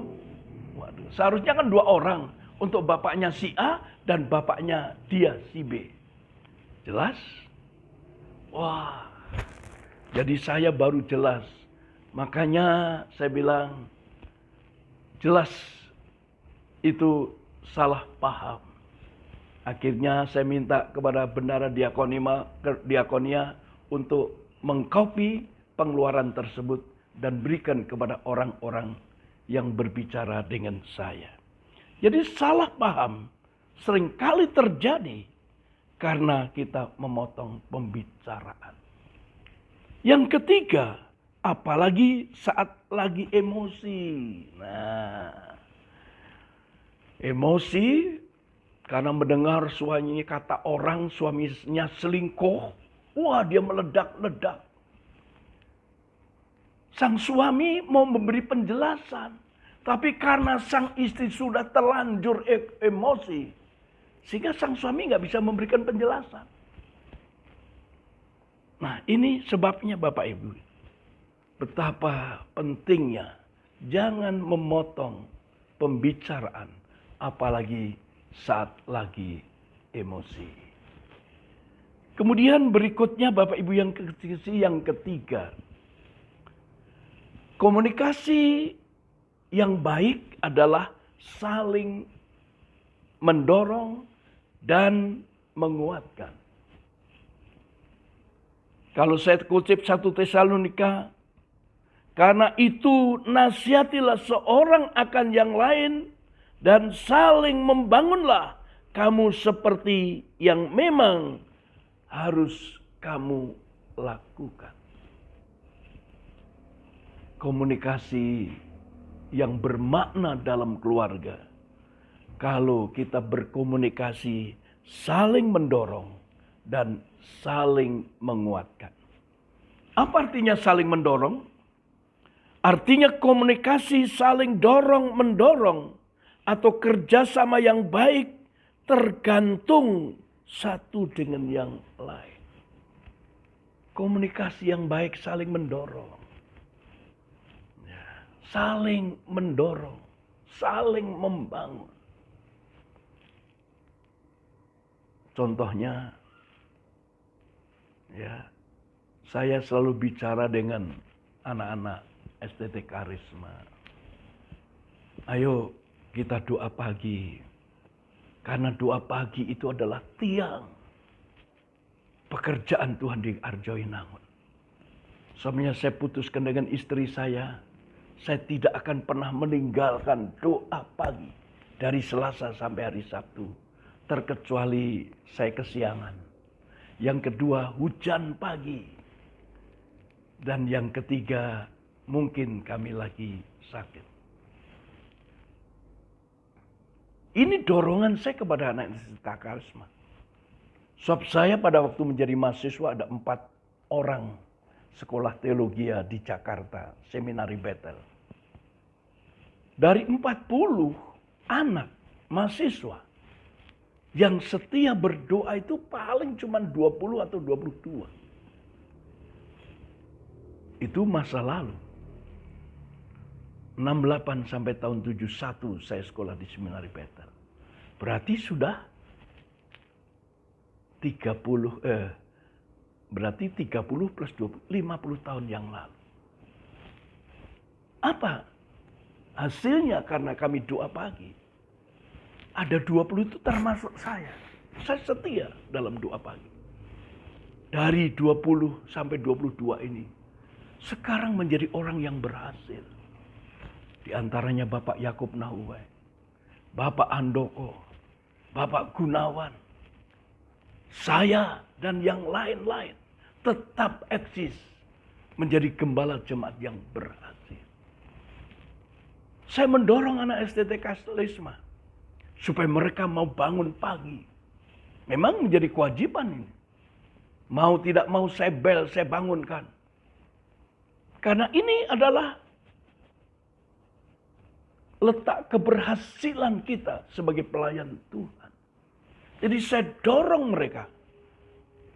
Speaker 5: Waduh, seharusnya kan 2 orang. Untuk bapaknya si A dan bapaknya dia si B. Jelas? Wah. Jadi saya baru jelas. Makanya saya bilang, jelas itu salah paham. Akhirnya saya minta kepada bendahara diakonia untuk mengcopy pengeluaran tersebut dan berikan kepada orang-orang yang berbicara dengan saya. Jadi salah paham seringkali terjadi karena kita memotong pembicaraan. Yang ketiga, apalagi saat lagi emosi. Nah, emosi karena mendengar suaminya kata orang suaminya selingkuh. Wah, dia meledak-ledak. Sang suami mau memberi penjelasan. Tapi karena sang istri sudah terlanjur emosi. Sehingga sang suami nggak bisa memberikan penjelasan. Nah, ini sebabnya Bapak Ibu. Betapa pentingnya jangan memotong pembicaraan. Apalagi saat lagi emosi. Kemudian berikutnya Bapak Ibu yang ketiga. Komunikasi yang baik adalah saling mendorong dan menguatkan. Kalau saya kutip 1 Tesalonika, karena itu nasihatilah seorang akan yang lain dan saling membangunlah kamu seperti yang memang harus kamu lakukan. Komunikasi yang bermakna dalam keluarga. Kalau kita berkomunikasi saling mendorong dan saling menguatkan. Apa artinya saling mendorong? Artinya komunikasi saling dorong-mendorong atau kerjasama yang baik tergantung satu dengan yang lain. Komunikasi yang baik saling mendorong. Saling mendorong, saling membangun. Contohnya, ya, saya selalu bicara dengan anak-anak STT Karisma. Ayo kita doa pagi. Karena doa pagi itu adalah tiang pekerjaan Tuhan di Arjoinangun. Soalnya saya putuskan dengan istri saya tidak akan pernah meninggalkan doa pagi dari Selasa sampai hari Sabtu. Terkecuali saya kesiangan. Yang kedua, hujan pagi. Dan yang ketiga, mungkin kami lagi sakit. Ini dorongan saya kepada anak STT Karisma. Sebab saya pada waktu menjadi mahasiswa ada 4 orang sekolah teologi di Jakarta, Seminari Bethel. Dari 40 anak mahasiswa yang setia berdoa itu paling cuma 20 atau 22. Itu masa lalu. 68 sampai tahun 71 saya sekolah di Seminari Bethel. Berarti sudah 30 plus 20, 50 tahun yang lalu. Apa hasilnya karena kami doa pagi? Ada 20 itu termasuk saya. Saya setia dalam doa pagi. Dari 20 sampai 22 ini, sekarang menjadi orang yang berhasil. Di antaranya Bapak Yakub Nahuwai, Bapak Andoko, Bapak Gunawan, saya dan yang lain-lain tetap eksis menjadi gembala jemaat yang berhasil. Saya mendorong anak STT Kastelisma supaya mereka mau bangun pagi. Memang menjadi kewajiban ini. Mau tidak mau saya bangunkan. Karena ini adalah letak keberhasilan kita sebagai pelayan Tuhan. Jadi saya dorong mereka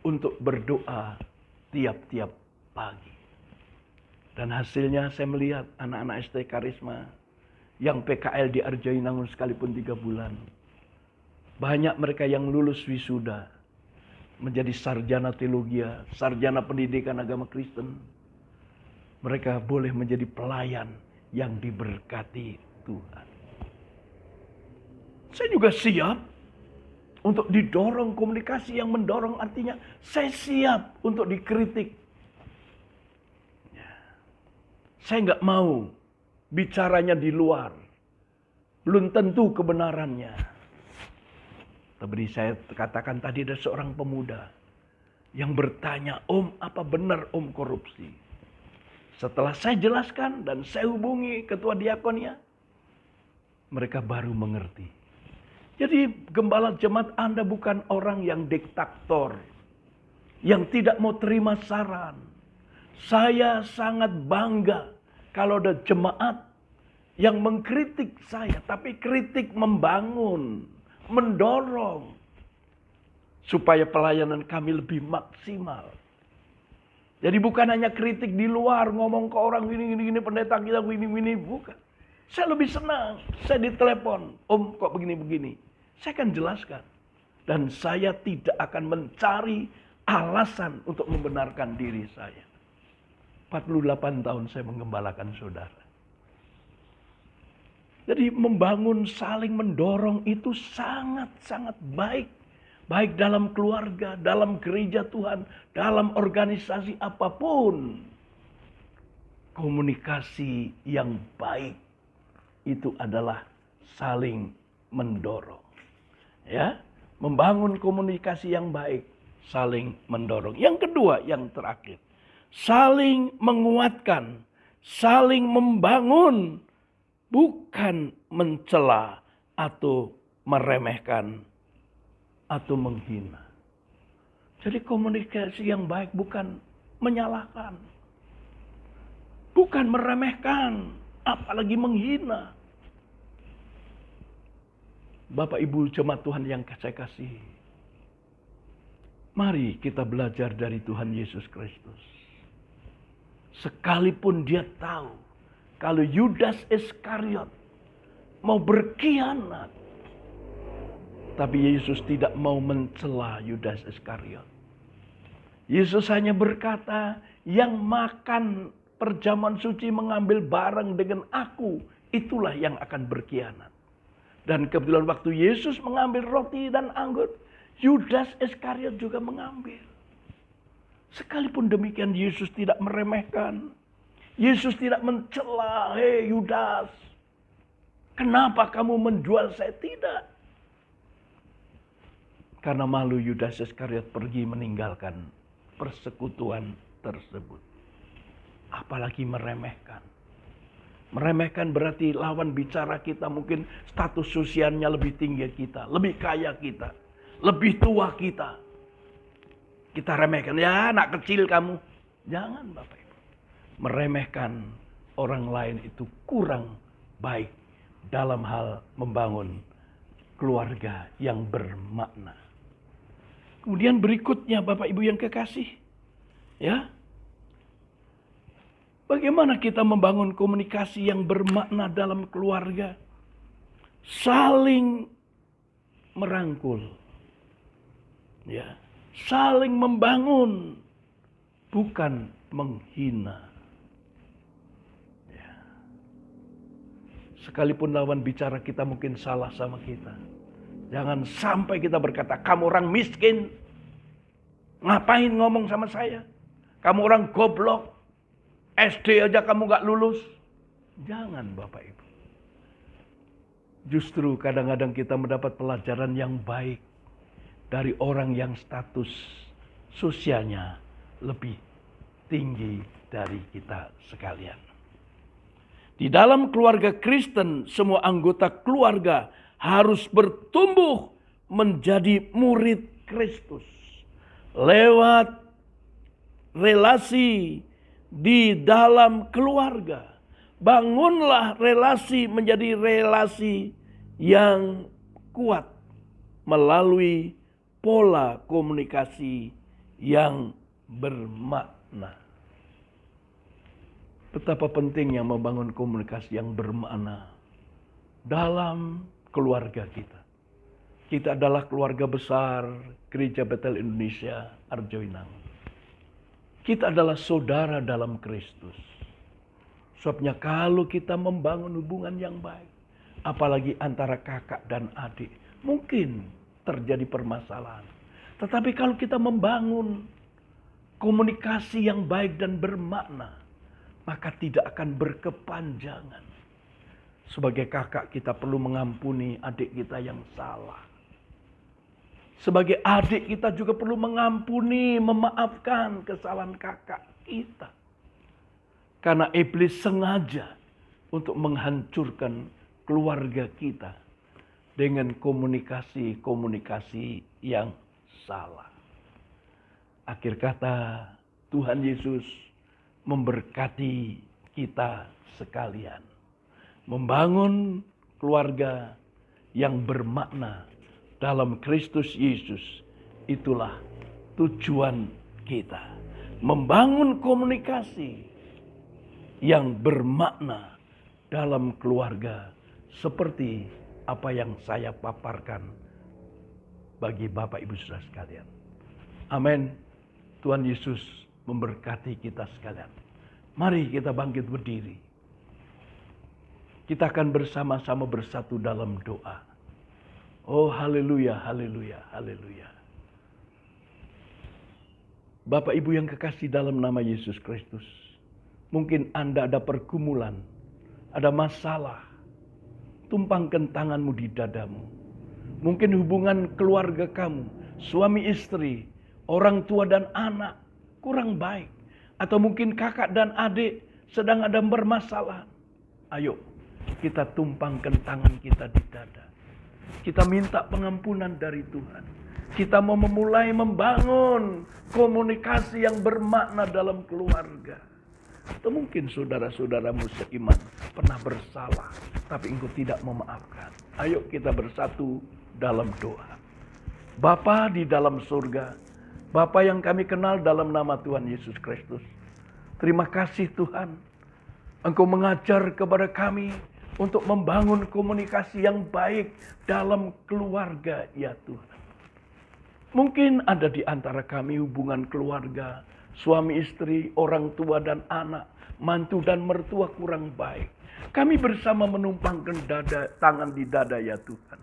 Speaker 5: untuk berdoa tiap-tiap pagi. Dan hasilnya saya melihat anak-anak ST Karisma yang PKL di Arjainangun sekalipun 3 bulan. Banyak mereka yang lulus wisuda, menjadi sarjana teologi, sarjana pendidikan agama Kristen. Mereka boleh menjadi pelayan yang diberkati Tuhan. Saya juga siap untuk didorong komunikasi yang mendorong, artinya saya siap untuk dikritik. Saya nggak mau bicaranya di luar. Belum tentu kebenarannya. Tapi saya katakan tadi ada seorang pemuda yang bertanya, "Om, apa benar Om korupsi?" Setelah saya jelaskan dan saya hubungi ketua diakonnya, mereka baru mengerti. Jadi gembala jemaat Anda bukan orang yang diktator, yang tidak mau terima saran. Saya sangat bangga kalau ada jemaat yang mengkritik saya, tapi kritik membangun, mendorong, supaya pelayanan kami lebih maksimal. Jadi bukan hanya kritik di luar, ngomong ke orang gini, pendeta kita gini, bukan. Saya lebih senang, saya ditelepon, "Om kok begini-begini." Saya akan jelaskan. Dan saya tidak akan mencari alasan untuk membenarkan diri saya. 48 tahun saya menggembalakan saudara. Jadi membangun, saling mendorong itu sangat-sangat baik. Baik dalam keluarga, dalam gereja Tuhan, dalam organisasi apapun. Komunikasi yang baik itu adalah saling mendorong. Ya, membangun komunikasi yang baik, saling mendorong. Yang kedua, yang terakhir, saling menguatkan, saling membangun, bukan mencela atau meremehkan atau menghina. Jadi komunikasi yang baik bukan menyalahkan, bukan meremehkan, apalagi menghina. Bapak Ibu jemaat Tuhan yang saya kasihi, mari kita belajar dari Tuhan Yesus Kristus. Sekalipun dia tahu kalau Yudas Iskariot mau berkhianat, tapi Yesus tidak mau mencela Yudas Iskariot. Yesus hanya berkata, "Yang makan perjamuan suci mengambil barang dengan aku, itulah yang akan berkhianat." Dan kebetulan waktu Yesus mengambil roti dan anggur, Yudas Iskariot juga mengambil. Sekalipun demikian Yesus tidak meremehkan. Yesus tidak mencela, "Hei Yudas, kenapa kamu menjual saya?" Tidak. Karena malu Yudas Iskariot pergi meninggalkan persekutuan tersebut. Apalagi meremehkan. Meremehkan berarti lawan bicara kita mungkin status sosialnya lebih tinggi kita, lebih kaya kita, lebih tua kita. Kita remehkan, "Ya anak kecil kamu." Jangan Bapak Ibu. Meremehkan orang lain itu kurang baik dalam hal membangun keluarga yang bermakna. Kemudian berikutnya Bapak Ibu yang kekasih, ya. Bagaimana kita membangun komunikasi yang bermakna dalam keluarga? Saling merangkul. Ya, saling membangun, bukan menghina. Ya. Sekalipun lawan bicara kita mungkin salah sama kita, jangan sampai kita berkata, "Kamu orang miskin, ngapain ngomong sama saya? Kamu orang goblok." SD aja kamu gak lulus. Jangan Bapak Ibu. Justru kadang-kadang kita mendapat pelajaran yang baik dari orang yang status sosialnya lebih tinggi dari kita sekalian. Di dalam keluarga Kristen, semua anggota keluarga harus bertumbuh menjadi murid Kristus. Lewat relasi di dalam keluarga. Bangunlah relasi menjadi relasi yang kuat melalui pola komunikasi yang bermakna. Betapa pentingnya membangun komunikasi yang bermakna dalam keluarga kita. Kita adalah keluarga besar Gereja Betel Indonesia Arjoinangun. Kita adalah saudara dalam Kristus. Sebabnya kalau kita membangun hubungan yang baik, apalagi antara kakak dan adik, mungkin terjadi permasalahan. Tetapi kalau kita membangun komunikasi yang baik dan bermakna, maka tidak akan berkepanjangan. Sebagai kakak kita perlu mengampuni adik kita yang salah. Sebagai adik kita juga perlu mengampuni, memaafkan kesalahan kakak kita. Karena iblis sengaja untuk menghancurkan keluarga kita dengan komunikasi-komunikasi yang salah. Akhir kata, Tuhan Yesus memberkati kita sekalian. Membangun keluarga yang bermakna dalam Kristus Yesus. Itulah tujuan kita. Membangun komunikasi yang bermakna dalam keluarga. Seperti apa yang saya paparkan bagi Bapak Ibu Saudara sekalian. Amin. Tuhan Yesus memberkati kita sekalian. Mari kita bangkit berdiri. Kita akan bersama-sama bersatu dalam doa. Oh haleluya, haleluya, haleluya. Bapak Ibu yang kekasih dalam nama Yesus Kristus. Mungkin Anda ada pergumulan, ada masalah. Tumpangkan tanganmu di dadamu. Mungkin hubungan keluarga kamu, suami istri, orang tua dan anak kurang baik. Atau mungkin kakak dan adik sedang ada bermasalah. Ayo kita tumpangkan tangan kita di dada. Kita minta pengampunan dari Tuhan. Kita mau memulai membangun komunikasi yang bermakna dalam keluarga. Atau mungkin saudara-saudaramu seiman pernah bersalah, tapi engkau tidak memaafkan. Ayo kita bersatu dalam doa. Bapa di dalam surga, Bapa yang kami kenal dalam nama Tuhan Yesus Kristus. Terima kasih Tuhan. Engkau mengajar kepada kami untuk membangun komunikasi yang baik dalam keluarga ya Tuhan. Mungkin ada di antara kami hubungan keluarga, suami istri, orang tua dan anak, mantu dan mertua kurang baik. Kami bersama menumpangkan tangan di dada ya Tuhan.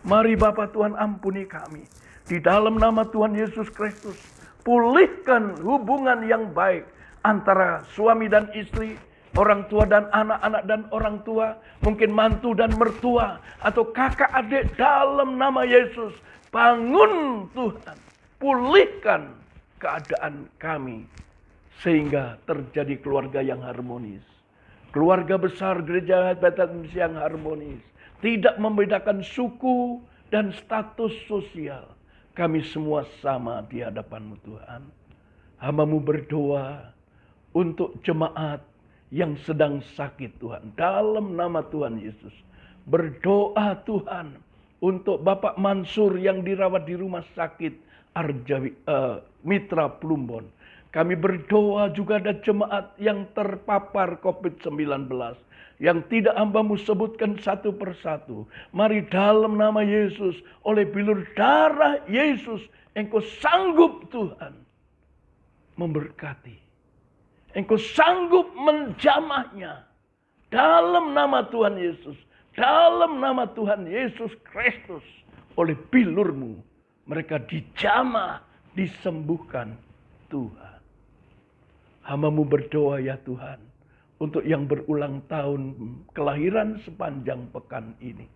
Speaker 5: Mari Bapa Tuhan ampuni kami. Di dalam nama Tuhan Yesus Kristus, pulihkan hubungan yang baik antara suami dan istri, orang tua dan anak-anak dan orang tua, mungkin mantu dan mertua, atau kakak adik dalam nama Yesus. Bangun Tuhan, pulihkan keadaan kami, sehingga terjadi keluarga yang harmonis. Keluarga besar Gereja Betel Indonesia yang harmonis. Tidak membedakan suku dan status sosial. Kami semua sama di hadapan-Mu Tuhan. Hamba-Mu berdoa untuk jemaat yang sedang sakit Tuhan. Dalam nama Tuhan Yesus. Berdoa Tuhan untuk Bapak Mansur yang dirawat di rumah sakit Mitra Plumbon. Kami berdoa juga ada jemaat yang terpapar COVID-19. Yang tidak hamba-Mu sebutkan satu persatu. Mari dalam nama Yesus, oleh bilur darah Yesus, Engkau sanggup Tuhan memberkati. Engkau sanggup menjamahnya. Dalam nama Tuhan Yesus. Dalam nama Tuhan Yesus Kristus. Oleh bilur-Mu. Mereka dijamah, disembuhkan Tuhan. Hamba-Mu berdoa ya Tuhan, untuk yang berulang tahun kelahiran sepanjang pekan ini.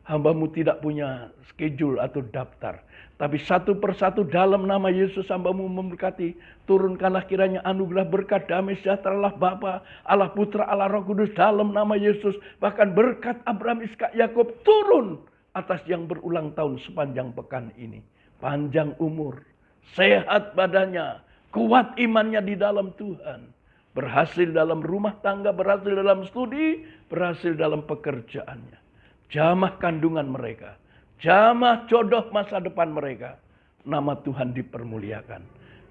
Speaker 5: Hamba-Mu tidak punya schedule atau daftar. Tapi satu persatu dalam nama Yesus hamba-Mu memberkati. Turunkanlah kiranya anugerah berkat damai sejahtera Allah Bapa, Allah Putra, Allah Roh Kudus dalam nama Yesus. Bahkan berkat Abraham, Ishak, Yakub turun atas yang berulang tahun sepanjang pekan ini. Panjang umur, sehat badannya, kuat imannya di dalam Tuhan. Berhasil dalam rumah tangga, berhasil dalam studi, berhasil dalam pekerjaannya. Jamah kandungan mereka, jamah jodoh masa depan mereka. Nama Tuhan dipermuliakan.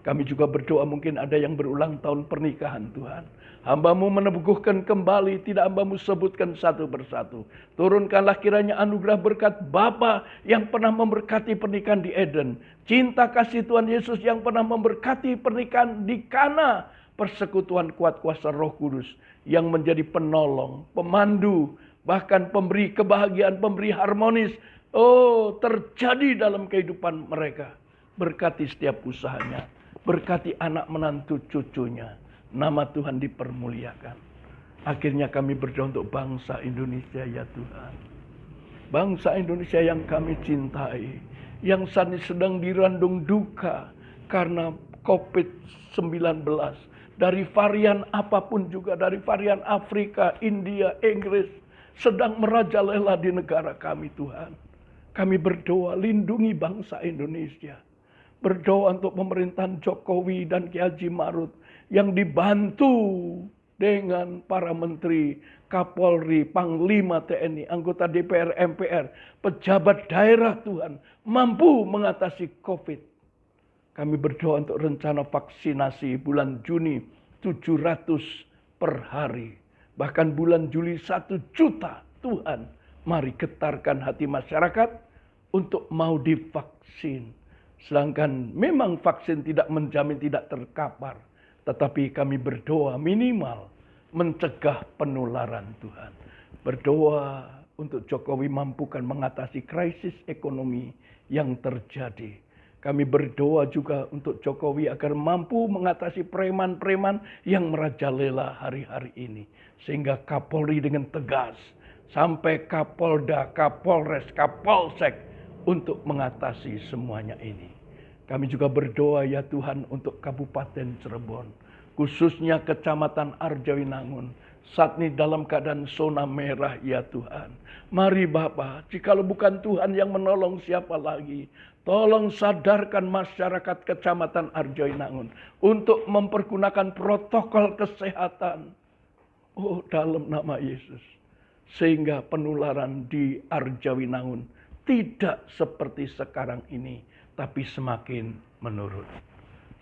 Speaker 5: Kami juga berdoa mungkin ada yang berulang tahun pernikahan Tuhan. Hamba-Mu meneguhkan kembali, tidak Hamba-Mu sebutkan satu persatu. Turunkanlah kiranya anugerah berkat Bapa yang pernah memberkati pernikahan di Eden. Cinta kasih Tuhan Yesus yang pernah memberkati pernikahan di Kana. Persekutuan kuat kuasa Roh Kudus yang menjadi penolong, pemandu, bahkan pemberi kebahagiaan, pemberi harmonis. Oh, terjadi dalam kehidupan mereka. Berkati setiap usahanya. Berkati anak menantu cucunya. Nama Tuhan dipermuliakan. Akhirnya kami berdoa untuk bangsa Indonesia ya Tuhan. Bangsa Indonesia yang kami cintai. Yang saat ini sedang dirandung duka karena COVID-19. Dari varian apapun juga. Dari varian Afrika, India, Inggris. Sedang merajalela di negara kami Tuhan. Kami berdoa lindungi bangsa Indonesia. Berdoa untuk pemerintahan Jokowi dan Ki Haji Marut yang dibantu dengan para menteri, Kapolri, Panglima TNI, anggota DPR, MPR, pejabat daerah Tuhan mampu mengatasi COVID. Kami berdoa untuk rencana vaksinasi bulan Juni 700 per hari. Bahkan bulan Juli 1 juta. Tuhan, mari getarkan hati masyarakat untuk mau divaksin. Sedangkan memang vaksin tidak menjamin tidak terkapar. Tetapi kami berdoa minimal mencegah penularan Tuhan. Berdoa untuk Jokowi mampukan mengatasi krisis ekonomi yang terjadi. Kami berdoa juga untuk Jokowi agar mampu mengatasi preman-preman yang merajalela hari-hari ini. Sehingga Kapolri dengan tegas sampai Kapolda, Kapolres, Kapolsek untuk mengatasi semuanya ini. Kami juga berdoa ya Tuhan untuk Kabupaten Cirebon. Khususnya Kecamatan Arjawinangun. Saat ini dalam keadaan zona merah ya Tuhan. Mari Bapa, jikalau bukan Tuhan yang menolong siapa lagi. Tolong sadarkan masyarakat Kecamatan Arjawinangun untuk mempergunakan protokol kesehatan. Oh, dalam nama Yesus. Sehingga penularan di Arjawinangun tidak seperti sekarang ini, tapi semakin menurun.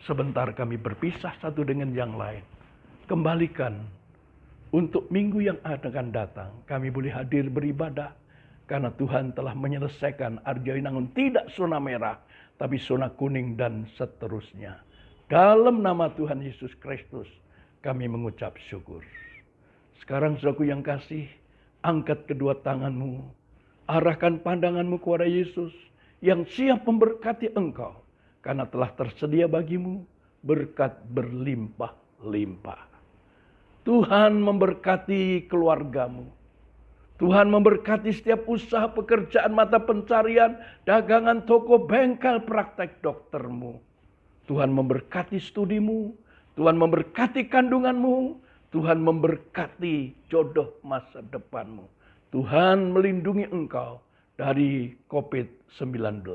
Speaker 5: Sebentar kami berpisah satu dengan yang lain. Kembalikan untuk minggu yang akan datang. Kami boleh hadir beribadah. Karena Tuhan telah menyelesaikan Arjawinangun tidak zona merah, tapi zona kuning dan seterusnya. Dalam nama Tuhan Yesus Kristus, kami mengucap syukur. Sekarang saudaraku yang kasih, angkat kedua tanganmu. Arahkan pandanganmu kepada Yesus yang siap memberkati engkau. Karena telah tersedia bagimu berkat berlimpah-limpah. Tuhan memberkati keluargamu. Tuhan memberkati setiap usaha pekerjaan mata pencarian, dagangan toko, bengkel, praktek doktermu. Tuhan memberkati studimu, Tuhan memberkati kandunganmu, Tuhan memberkati jodoh masa depanmu. Tuhan melindungi engkau dari COVID-19.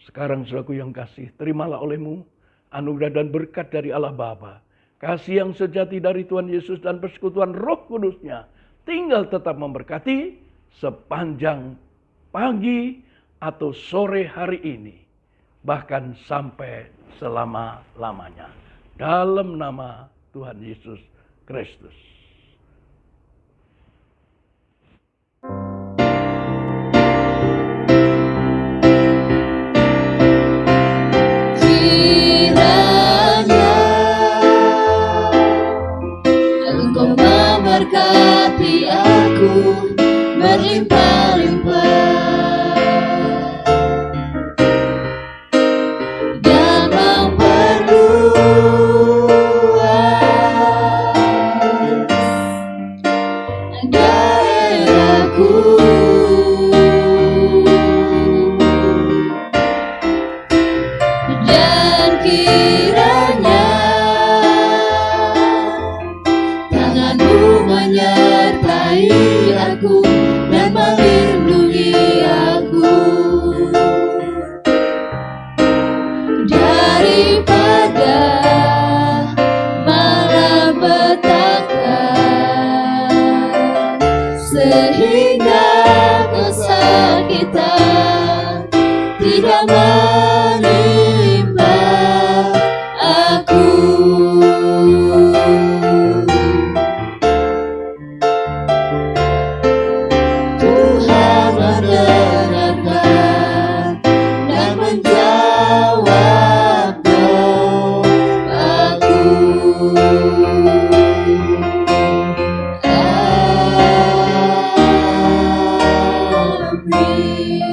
Speaker 5: Sekarang saudaraku yang kasih, terimalah olehmu anugerah dan berkat dari Allah Bapa. Kasih yang sejati dari Tuhan Yesus dan persekutuan Roh Kudusnya tinggal tetap memberkati sepanjang pagi atau sore hari ini. Bahkan sampai selama-lamanya. Dalam nama Tuhan Yesus Kristus.
Speaker 4: Kiranya Engkau memberkati aku berlimpah-limpah dan memperluas menyertai aku dan melindungi aku daripada malapetaka, sehingga kesakitan tidak menimpa aku. Tuhan mendengarkan dan menjawab doaku. Amin.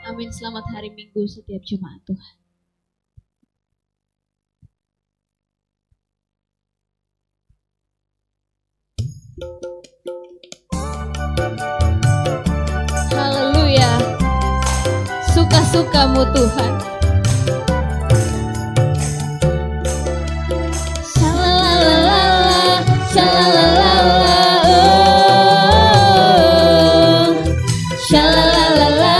Speaker 3: Amin. Selamat hari Minggu setiap Jumat Tuhan. Haleluya. Suka-sukamu Tuhan. Shalalala, shalalala, oh. Shalalala,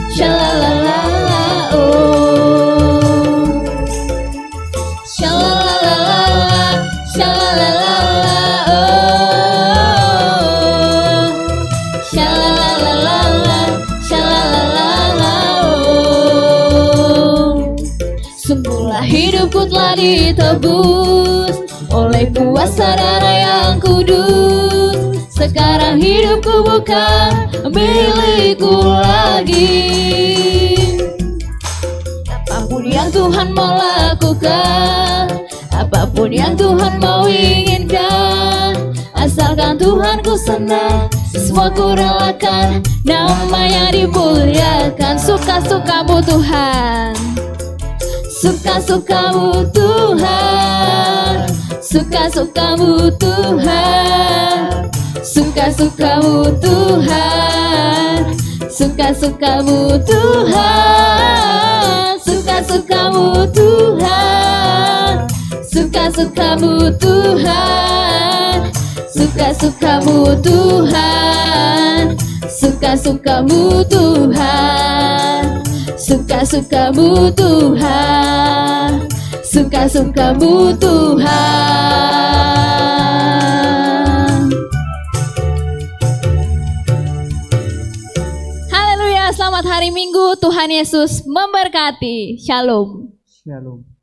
Speaker 3: shalalala, oh. Shalalala, shalalala, oh. Shalalala, shalalala, oh. Semula hidupku telah ditebus oleh kuasa darah yang kudus. Sekarang hidupku bukan milikku lagi. Apapun yang Tuhan mau lakukan, apapun yang Tuhan mau inginkan, asalkan Tuhanku senang, semua ku relakan, namanya dimuliakan. Suka-sukamu Tuhan, suka-sukamu Tuhan, suka-sukamu Tuhan, suka-sukamu Tuhan, suka-sukamu Tuhan, suka-sukamu Tuhan, suka-sukamu Tuhan, suka-sukamu Tuhan, suka-sukamu Tuhan, suka-sukamu Tuhan, suka-sukamu Tuhan. Haleluya, selamat hari Minggu, Tuhan Yesus memberkati. Shalom.
Speaker 1: Shalom.